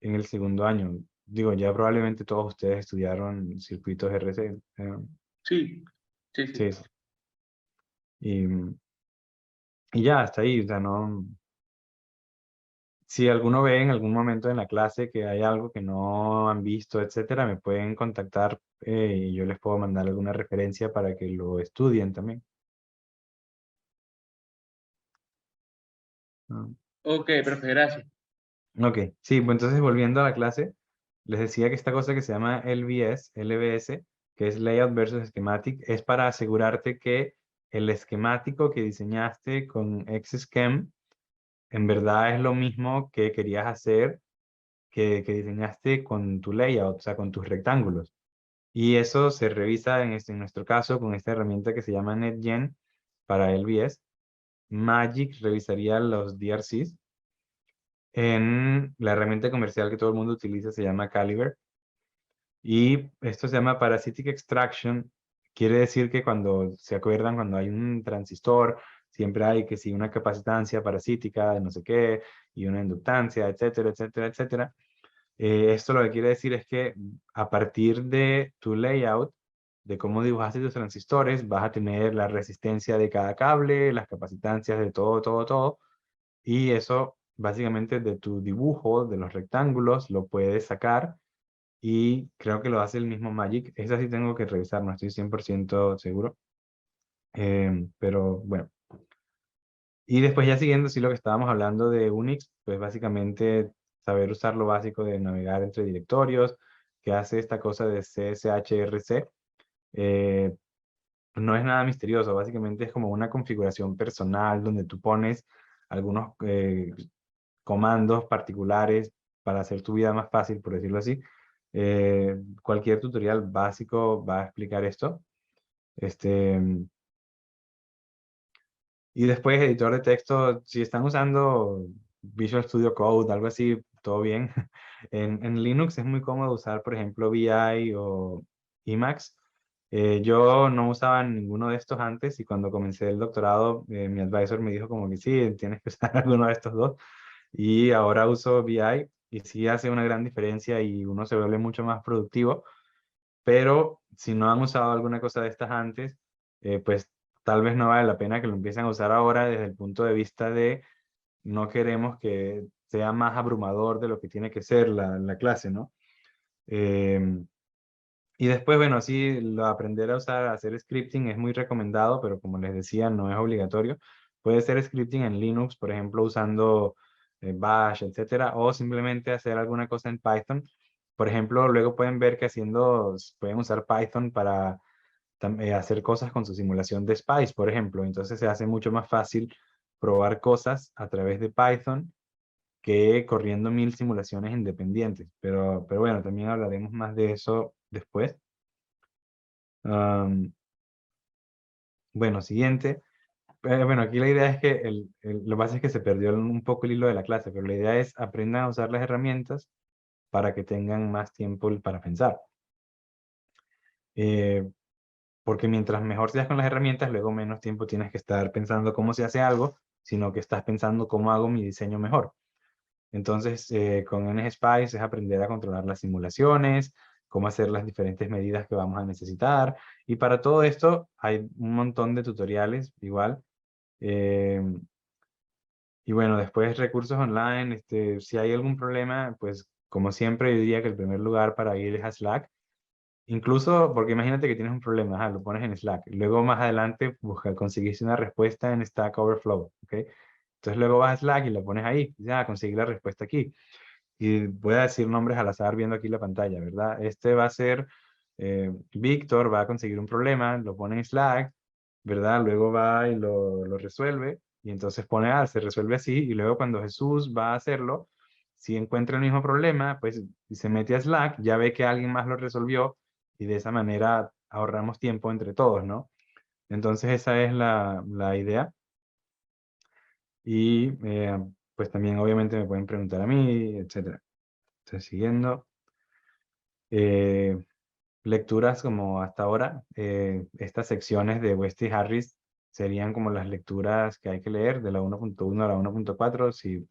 en el segundo año. Digo, ya probablemente todos ustedes estudiaron circuitos RC. Sí, sí, sí. Sí, sí. Y, y ya, hasta ahí. O sea, no. Si alguno ve en algún momento en la clase que hay algo que no han visto, etcétera, me pueden contactar y yo les puedo mandar alguna referencia para que lo estudien también. Ah, Ok, profe, gracias. ok, sí, pues entonces volviendo a la clase, les decía que esta cosa que se llama LBS, que es Layout versus Schematic, es para asegurarte que el esquemático que diseñaste con XSChem en verdad es lo mismo que querías hacer que diseñaste con tu layout, o sea, con tus rectángulos. Y eso se revisa en nuestro caso con esta herramienta que se llama NetGen para LBS. Magic revisaría los DRCs. En la herramienta comercial que todo el mundo utiliza se llama Calibre. Y esto se llama Parasitic Extraction. Quiere decir que cuando se acuerdan, cuando hay un transistor, siempre hay que si una capacitancia parasítica de no sé qué, y una inductancia, etcétera, etcétera, etcétera. Esto lo que quiere decir es que a partir de tu layout, de cómo dibujaste tus transistores, vas a tener la resistencia de cada cable, las capacitancias de todo, todo, todo, y eso básicamente de tu dibujo, de los rectángulos, lo puedes sacar, y creo que lo hace el mismo Magic. Esa sí tengo que revisar, no estoy 100% seguro. Pero bueno. Y después ya siguiendo, sí, lo que estábamos hablando de Unix, pues básicamente saber usar lo básico de navegar entre directorios, que hace esta cosa de CSHRC. eh, no es nada misterioso, básicamente es como una configuración personal donde tú pones algunos comandos particulares para hacer tu vida más fácil, por decirlo así. Cualquier tutorial básico va a explicar esto. Este, y después, editor de texto, si están usando Visual Studio Code, algo así, todo bien. En Linux es muy cómodo usar, por ejemplo, VI o Emacs. Yo no usaba ninguno de estos antes, y cuando comencé el doctorado, mi advisor me dijo como que sí, tienes que usar alguno de estos dos. Y ahora uso VI, y sí hace una gran diferencia y uno se vuelve mucho más productivo. Pero si no han usado alguna cosa de estas antes, pues tal vez no vale la pena que lo empiecen a usar ahora, desde el punto de vista de no queremos que sea más abrumador de lo que tiene que ser la clase, ¿no? Em, y después, bueno, sí, aprender a usar, a hacer scripting es muy recomendado, pero como les decía, no es obligatorio. Puede ser scripting en Linux, por ejemplo, usando Bash, etcétera, o simplemente hacer alguna cosa en Python. Por ejemplo, luego pueden ver que pueden usar Python para hacer cosas con su simulación de Spice, por ejemplo. Entonces se hace mucho más fácil probar cosas a través de Python que corriendo 1000 simulaciones independientes. Pero bueno, también hablaremos más de eso después. Bueno, siguiente. Bueno, aquí la idea es que lo que pasa es que se perdió un poco el hilo de la clase, pero la idea es aprendan a usar las herramientas para que tengan más tiempo para pensar. Porque mientras mejor seas con las herramientas, luego menos tiempo tienes que estar pensando cómo se hace algo, sino que estás pensando cómo hago mi diseño mejor. Entonces, con NGSpice es aprender a controlar las simulaciones, cómo hacer las diferentes medidas que vamos a necesitar. Y para todo esto hay un montón de tutoriales igual. Eh, y bueno, después recursos online. Si hay algún problema, pues como siempre yo diría que el primer lugar para ir es a Slack. Incluso porque imagínate que tienes un problema, ajá, lo pones en Slack. Luego más adelante conseguiste una respuesta en Stack Overflow, ¿ok? Entonces luego vas a Slack y lo pones ahí, ya conseguí la respuesta aquí. Y voy a decir nombres al azar viendo aquí la pantalla, ¿verdad? Este va a ser Víctor, va a conseguir un problema, lo pone en Slack, ¿verdad? Luego va y lo resuelve, y entonces pone, se resuelve así, y luego cuando Jesús va a hacerlo, si encuentra el mismo problema, pues se mete a Slack, ya ve que alguien más lo resolvió, y de esa manera ahorramos tiempo entre todos, ¿no? Entonces esa es la idea. Y pues también obviamente me pueden preguntar a mí, etcétera. Entonces siguiendo. Eh, lecturas como hasta ahora, estas secciones de West y Harris serían como las lecturas que hay que leer de la 1.1 a la 1.4, si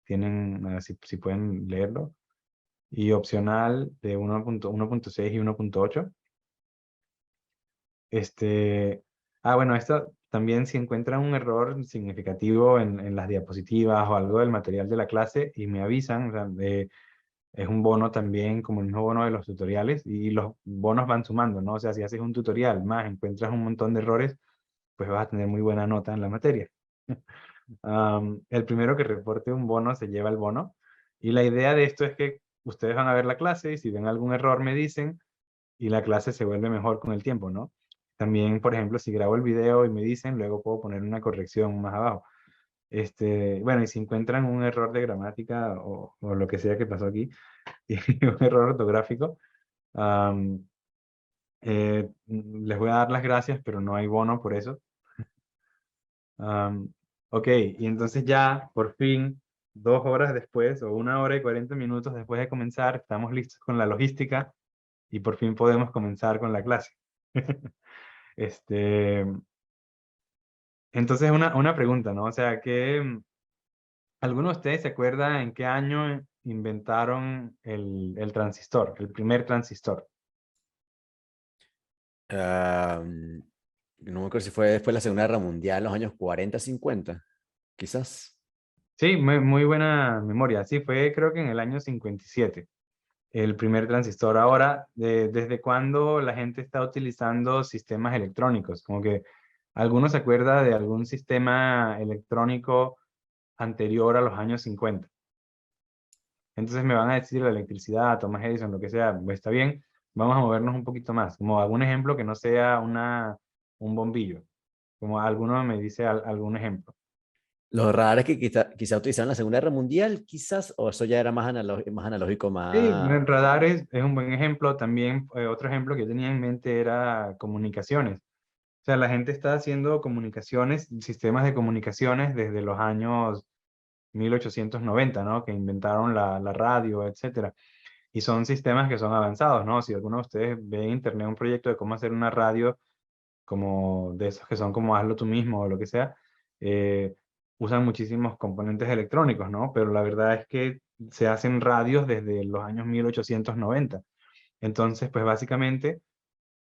tienen, si pueden leerlo. Y opcional de 1.6 y 1.8. Bueno, esto también si encuentran un error significativo en las diapositivas o algo del material de la clase y me avisan, o sea, es un bono también como el mismo bono de los tutoriales, y los bonos van sumando, ¿no? O sea, si haces un tutorial más, encuentras un montón de errores, pues vas a tener muy buena nota en la materia. El primero que reporte un bono se lleva el bono, y la idea de esto es que ustedes van a ver la clase y si ven algún error me dicen, y la clase se vuelve mejor con el tiempo, ¿no? También, por ejemplo, si grabo el video y me dicen, luego puedo poner una corrección más abajo. Bueno, y si encuentran un error de gramática o lo que sea que pasó aquí, y un error ortográfico, les voy a dar las gracias, pero no hay bono por eso. Ok, y entonces ya, por fin, 2 horas después, o 1 hora y 40 minutos después de comenzar, estamos listos con la logística, y por fin podemos comenzar con la clase. Este, Entonces, una pregunta, ¿no? O sea, ¿alguno de ustedes se acuerda en qué año inventaron el transistor, el primer transistor? Ah, no me acuerdo si fue después de la Segunda Guerra Mundial, en los años 40, 50, quizás. Sí, muy buena memoria. Sí, fue creo que en el año 57, el primer transistor. Ahora, ¿desde cuándo la gente está utilizando sistemas electrónicos? Como que ¿alguno se acuerda de algún sistema electrónico anterior a los años 50? Entonces me van a decir la electricidad, Thomas Edison, lo que sea, pues está bien, vamos a movernos un poquito más, como algún ejemplo que no sea un bombillo, como alguno me dice algún ejemplo. Los radares que quizá utilizaron en la Segunda Guerra Mundial, quizás, o eso ya era más, más analógico, Sí, más... radares es un buen ejemplo. También otro ejemplo que yo tenía en mente era comunicaciones. O sea, la gente está haciendo comunicaciones, sistemas de comunicaciones desde los años 1890, ¿no? Que inventaron la radio, etcétera. Y son sistemas que son avanzados, ¿no? Si alguno de ustedes ve en internet un proyecto de cómo hacer una radio, como de esos que son como hazlo tú mismo o lo que sea, eh, usan muchísimos componentes electrónicos, ¿no? Pero la verdad es que se hacen radios desde los años 1890. Entonces, pues básicamente,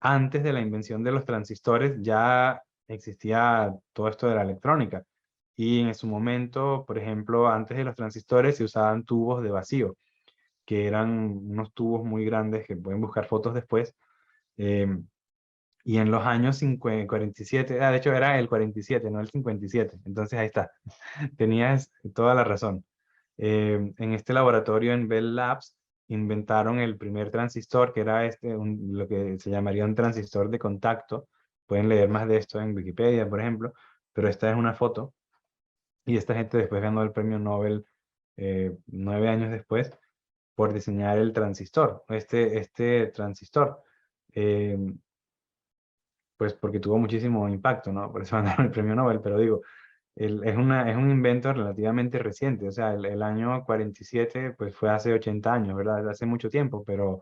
antes de la invención de los transistores ya existía todo esto de la electrónica. Y en su momento, por ejemplo, antes de los transistores se usaban tubos de vacío, que eran unos tubos muy grandes que pueden buscar fotos después. eh, y en los años 47, de hecho era el 47, no el 57. Entonces ahí está, tenías toda la razón. En este laboratorio en Bell Labs inventaron el primer transistor, que era lo que se llamaría un transistor de contacto. Pueden leer más de esto en Wikipedia, por ejemplo, pero esta es una foto. Y esta gente después ganó el premio Nobel 9 años después por diseñar el transistor, este transistor. Eh, pues porque tuvo muchísimo impacto, ¿no? Por eso ganaron el premio Nobel, pero digo, es un invento relativamente reciente, o sea, el año 47 pues fue hace 80 años, ¿verdad? Hace mucho tiempo, pero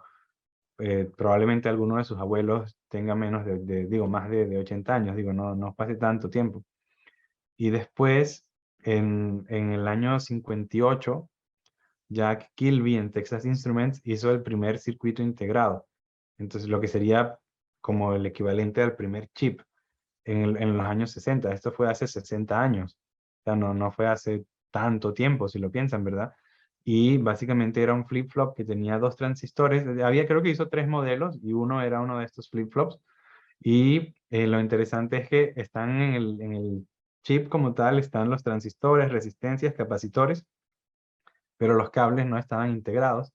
probablemente alguno de sus abuelos tenga menos digo, más de 80 años, digo, no pase tanto tiempo. Y después, en el año 58, Jack Kilby en Texas Instruments hizo el primer circuito integrado. Entonces, lo que sería como el equivalente al primer chip en los años 60. Esto fue hace 60 años. O sea, no fue hace tanto tiempo, si lo piensan, ¿verdad? Y básicamente era un flip-flop que tenía dos transistores. Creo que hizo tres modelos y uno era uno de estos flip-flops. Y lo interesante es que están en el chip como tal, están los transistores, resistencias, capacitores, pero los cables no estaban integrados.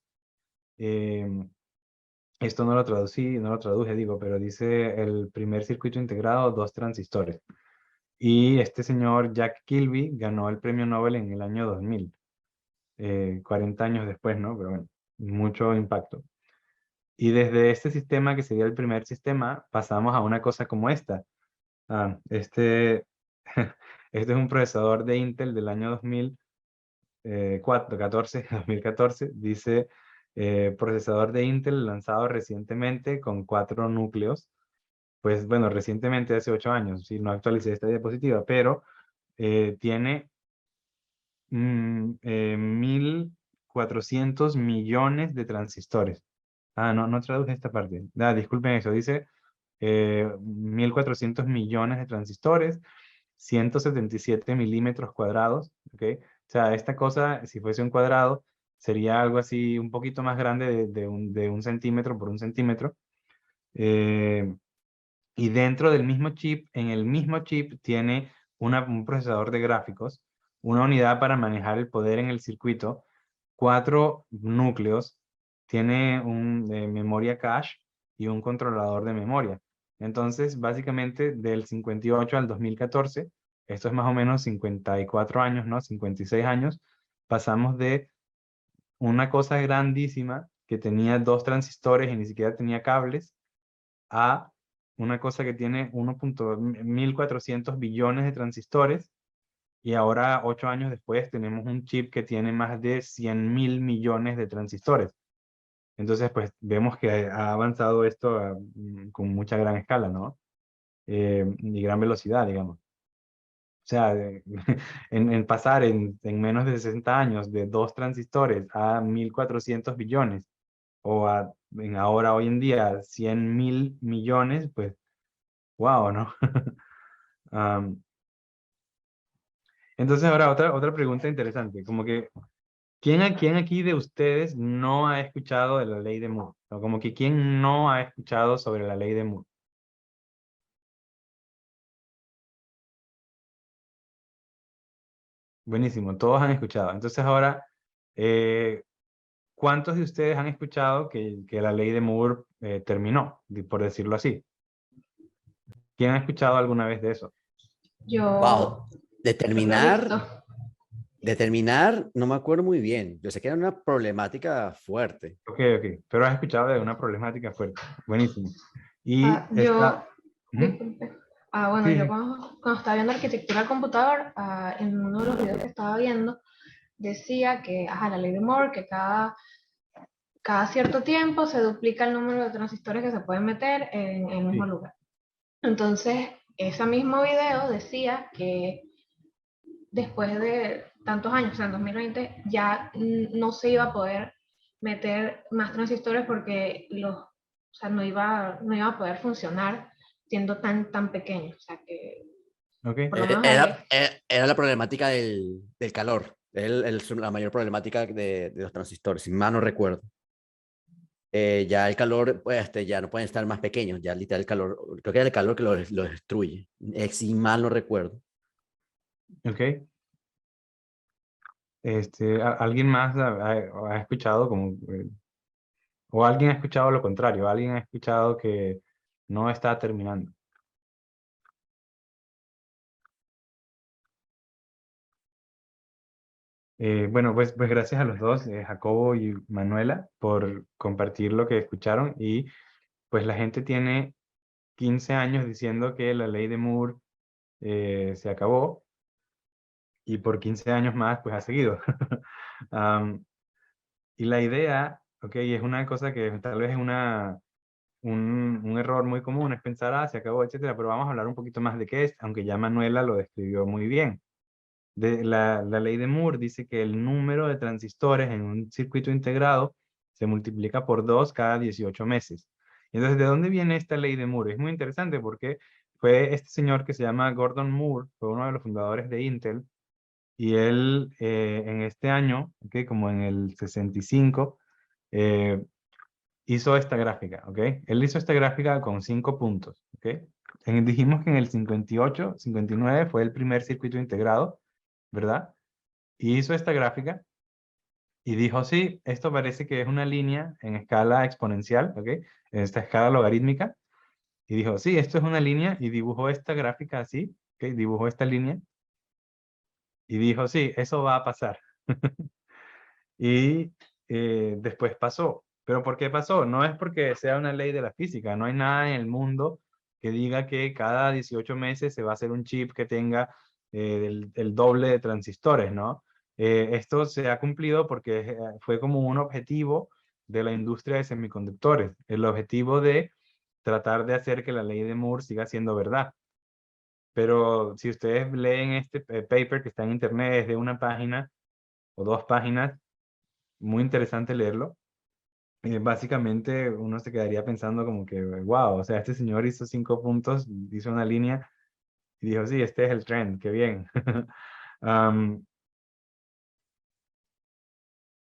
Em, Esto no lo traduje, digo, pero dice el primer circuito integrado, dos transistores. Y este señor Jack Kilby ganó el premio Nobel en el año 2000, 40 años después, ¿no? Pero bueno, mucho impacto. Y desde este sistema, que sería el primer sistema, pasamos a una cosa como esta. Este es un procesador de Intel del año 2014, dice procesador de Intel lanzado recientemente con 4 núcleos. Pues bueno, recientemente hace 8 años, si no actualicé esta diapositiva, pero tiene 1.400 millones de transistores. No traduje esta parte. Disculpen eso, dice 1.400 millones de transistores, 177 milímetros cuadrados, ¿ok? O sea, esta cosa, si fuese un cuadrado, sería algo así un poquito más grande de un centímetro por un centímetro. Eh, y dentro del mismo chip, en el mismo chip tiene un procesador de gráficos, una unidad para manejar el poder en el circuito, 4 núcleos, tiene un memoria cache y un controlador de memoria. Entonces, básicamente, del 58 al 2014, esto es más o menos 54 años, ¿no? 56 años, pasamos de una cosa grandísima que tenía dos transistores y ni siquiera tenía cables, a una cosa que tiene 1.1400 billones de transistores, y ahora 8 años después tenemos un chip que tiene más de 100.000 millones de transistores. Entonces, pues vemos que ha avanzado esto con mucha gran escala, ¿no? Y gran velocidad, digamos. sea, en pasar en menos de 60 años de 2 transistores a 1.400 billones, o ahora, hoy en día, 100.000 millones, pues, wow, ¿no? Am, entonces, ahora otra pregunta interesante, como que, ¿quién aquí de ustedes no ha escuchado de la ley de Moore? O como que, ¿quién no ha escuchado sobre la ley de Moore? Buenísimo, todos han escuchado. Entonces ahora, eh, ¿cuántos de ustedes han escuchado que la ley de Moore terminó, por decirlo así? ¿Quién ha escuchado alguna vez de eso? Wow, Yo lo he determinar, visto. determinar, no me acuerdo muy bien. Yo sé que era una problemática fuerte. Ok, pero has escuchado de una problemática fuerte. Buenísimo. Y Yo, Ujú. disculpe. Bueno, Sí, yo sí. cuando estaba viendo arquitectura del computador, en uno de los videos que estaba viendo, decía que, la ley de Moore, que cada cierto tiempo se duplica el número de transistores que se pueden meter en el mismo Sí. lugar. Entonces, ese mismo video decía que después de tantos años, o sea, en 2020, ya no se iba a poder meter más transistores porque o sea, no iba a poder funcionar siendo tan pequeño. O sea, que Ok. por lo menos la ley. Era la problemática del calor. La mayor problemática de los transistores, si mal no recuerdo. Ya el calor, pues, ya no pueden estar más pequeños. Ya literal el calor, creo que era el calor que los destruye. Si mal no recuerdo. Ok. ¿Alguien más ha escuchado como, o alguien ha escuchado lo contrario? ¿Alguien ha escuchado que no está terminando? Bueno, pues gracias a los dos, Jacobo y Manuela, por compartir lo que escucharon. Y pues la gente tiene 15 años diciendo que la ley de Moore se acabó, y por 15 años más pues ha seguido. Am, y la idea, ok, es una cosa que tal vez es un error muy común, es pensar, se acabó, etcétera, pero vamos a hablar un poquito más de qué es, aunque ya Manuela lo describió muy bien. La ley de Moore dice que el número de transistores en un circuito integrado se multiplica por 2 cada 18 meses. Y entonces, ¿de dónde viene esta ley de Moore? Es muy interesante porque fue este señor que se llama Gordon Moore, fue uno de los fundadores de Intel, y él en este año, okay, como en el 65, eh, hizo esta gráfica, ¿ok? Él hizo esta gráfica con 5 puntos, ¿ok? Dijimos que en el 58, 59 fue el primer circuito integrado, ¿verdad? Y hizo esta gráfica y dijo, sí, esto parece que es una línea en escala exponencial, ¿ok? En esta escala logarítmica. Y dijo, sí, esto es una línea, y dibujó esta gráfica así, ¿ok? Dibujó esta línea y dijo, sí, eso va a pasar. Y después pasó. ¿Pero por qué pasó? No es porque sea una ley de la física, no hay nada en el mundo que diga que cada 18 meses se va a hacer un chip que tenga el doble de transistores, ¿no? Esto se ha cumplido porque fue como un objetivo de la industria de semiconductores, el objetivo de tratar de hacer que la ley de Moore siga siendo verdad. Pero si ustedes leen este paper que está en internet, es de una página o 2 páginas, muy interesante leerlo. Básicamente uno se quedaría pensando como que, wow, o sea, este señor hizo 5 puntos, hizo una línea y dijo, sí, este es el trend, qué bien. Am,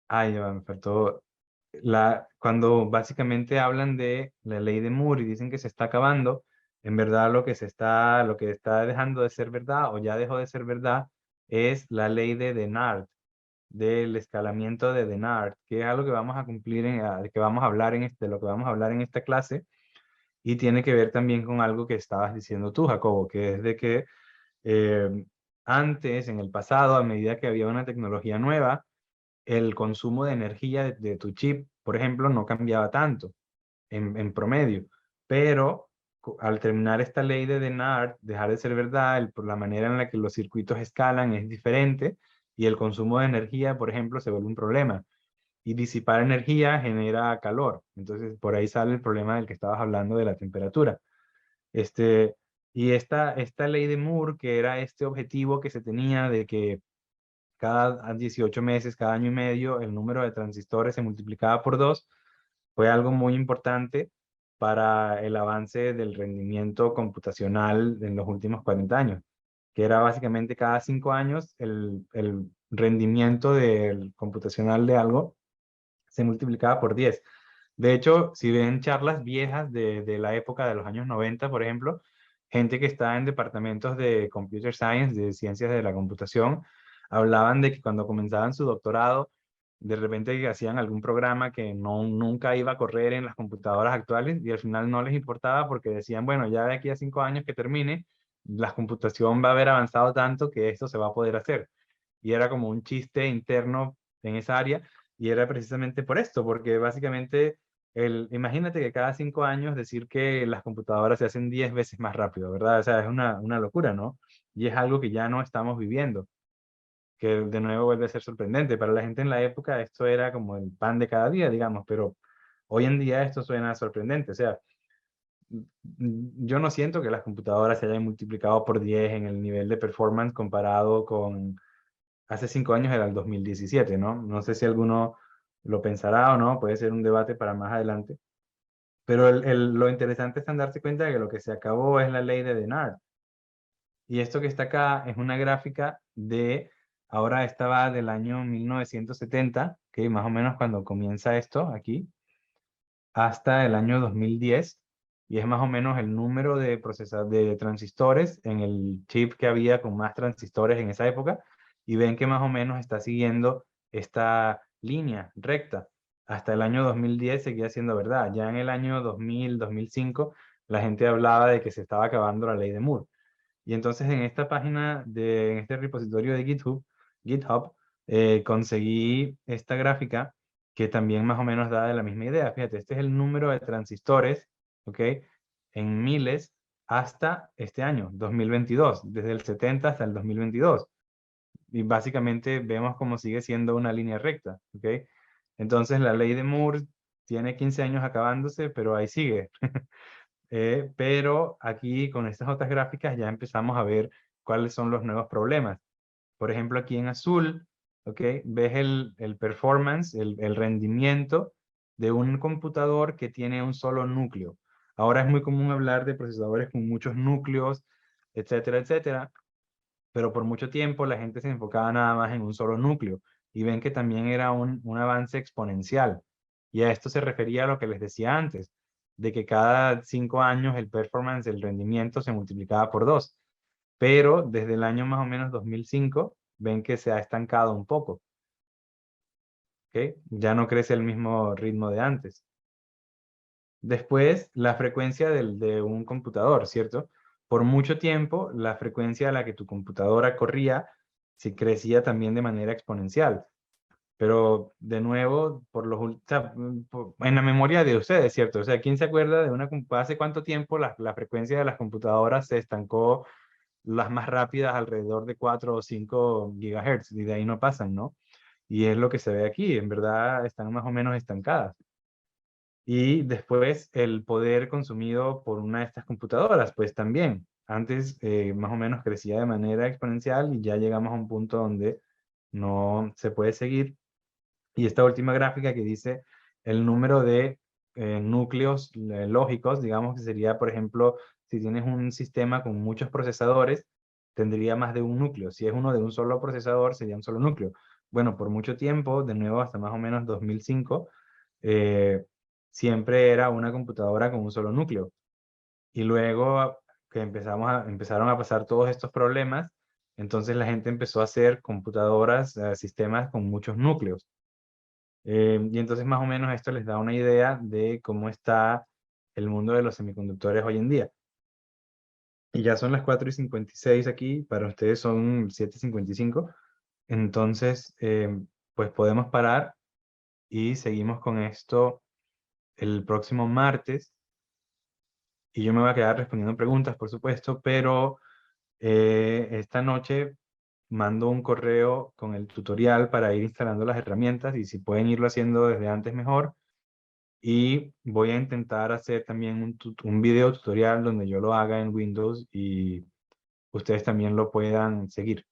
ya me faltó. Cuando básicamente hablan de la ley de Moore y dicen que se está acabando, en verdad lo que está dejando de ser verdad o ya dejó de ser verdad es la ley de Dennard, del escalamiento de Dennard, que es algo que vamos a cumplir que vamos a hablar lo que vamos a hablar en esta clase. Y tiene que ver también con algo que estabas diciendo tú, Jacobo, que es de que antes, en el pasado, a medida que había una tecnología nueva, el consumo de energía de tu chip, por ejemplo, no cambiaba tanto en promedio. Pero al terminar esta ley de Dennard, dejar de ser verdad, por la manera en la que los circuitos escalan es diferente, y el consumo de energía, por ejemplo, se vuelve un problema. Y disipar energía genera calor. Entonces, por ahí sale el problema del que estabas hablando de la temperatura. Este, Y esta ley de Moore, que era este objetivo que se tenía de que cada 18 meses, cada año y medio, el número de transistores se multiplicaba por 2, fue algo muy importante para el avance del rendimiento computacional en los últimos 40 años, que era básicamente cada 5 años el rendimiento del computacional de algo se multiplicaba por 10. De hecho, si ven charlas viejas de la época de los años 90, por ejemplo, gente que está en departamentos de computer science, de ciencias de la computación, hablaban de que cuando comenzaban su doctorado, de repente que hacían algún programa que nunca iba a correr en las computadoras actuales y al final no les importaba porque decían, bueno, ya de aquí a 5 años que termine, la computación va a haber avanzado tanto que esto se va a poder hacer. Y era como un chiste interno en esa área y era precisamente por esto, porque básicamente imagínate que cada 5 años decir que las computadoras se hacen 10 veces más rápido, ¿verdad? O sea, es una locura, ¿no? Y es algo que ya no estamos viviendo, que de nuevo vuelve a ser sorprendente. Para la gente en la época esto era como el pan de cada día, digamos, pero hoy en día esto suena sorprendente. O sea, yo no siento que las computadoras se hayan multiplicado por 10 en el nivel de performance comparado con hace 5 años, era el 2017, ¿no? No sé si alguno lo pensará o no, puede ser un debate para más adelante. Pero lo interesante es en darse cuenta de que lo que se acabó es la ley de Dennard. Y esto que está acá es una gráfica ahora esta va del año 1970, que más o menos cuando comienza esto aquí, hasta el año 2010, y es más o menos el número de transistores en el chip que había con más transistores en esa época, y ven que más o menos está siguiendo esta línea recta. Hasta el año 2010 seguía siendo verdad. Ya en el año 2000, 2005, la gente hablaba de que se estaba acabando la ley de Moore. Y entonces en esta página, en este repositorio de GitHub, conseguí esta gráfica que también más o menos da de la misma idea. Fíjate, este es el número de transistores, ¿ok? En miles hasta este año, 2022, desde el 70 hasta el 2022. Y básicamente vemos cómo sigue siendo una línea recta, ¿ok? Entonces la ley de Moore tiene 15 años acabándose, pero ahí sigue. Pero aquí con estas otras gráficas ya empezamos a ver cuáles son los nuevos problemas. Por ejemplo, aquí en azul, ¿ok? Ves el performance, el rendimiento de un computador que tiene un solo núcleo. Ahora es muy común hablar de procesadores con muchos núcleos, etcétera, etcétera, pero por mucho tiempo la gente se enfocaba nada más en un solo núcleo y ven que también era un avance exponencial. Y a esto se refería a lo que les decía antes, de que cada 5 años el performance, el rendimiento se multiplicaba por 2. Pero desde el año más o menos 2005 ven que se ha estancado un poco. ¿Ok? Ya no crece el mismo ritmo de antes. Después, la frecuencia de un computador, ¿cierto? Por mucho tiempo, la frecuencia a la que tu computadora corría sí crecía también de manera exponencial. Pero de nuevo, en la memoria de ustedes, ¿cierto? O sea, ¿quién se acuerda de hace cuánto tiempo la frecuencia de las computadoras se estancó, las más rápidas alrededor de 4 o 5 gigahertz y de ahí no pasan, ¿no? Y es lo que se ve aquí, en verdad están más o menos estancadas. Y después el poder consumido por una de estas computadoras, pues también. Antes más o menos crecía de manera exponencial y ya llegamos a un punto donde no se puede seguir. Y esta última gráfica que dice el número de núcleos lógicos, digamos que sería, por ejemplo, si tienes un sistema con muchos procesadores, tendría más de un núcleo. Si es uno de un solo procesador, sería un solo núcleo. Bueno, por mucho tiempo, de nuevo hasta más o menos 2005, eh, siempre era una computadora con un solo núcleo. Y luego que empezaron a pasar todos estos problemas, entonces la gente empezó a hacer computadoras, sistemas con muchos núcleos. Y entonces más o menos esto les da una idea de cómo está el mundo de los semiconductores hoy en día. Y ya son las 4:56 aquí, para ustedes son 7:55. Entonces, pues podemos parar y seguimos con esto el próximo martes. Y yo me voy a quedar respondiendo preguntas, por supuesto, pero esta noche mando un correo con el tutorial para ir instalando las herramientas y si pueden irlo haciendo desde antes mejor. Y voy a intentar hacer también un video tutorial donde yo lo haga en Windows y ustedes también lo puedan seguir.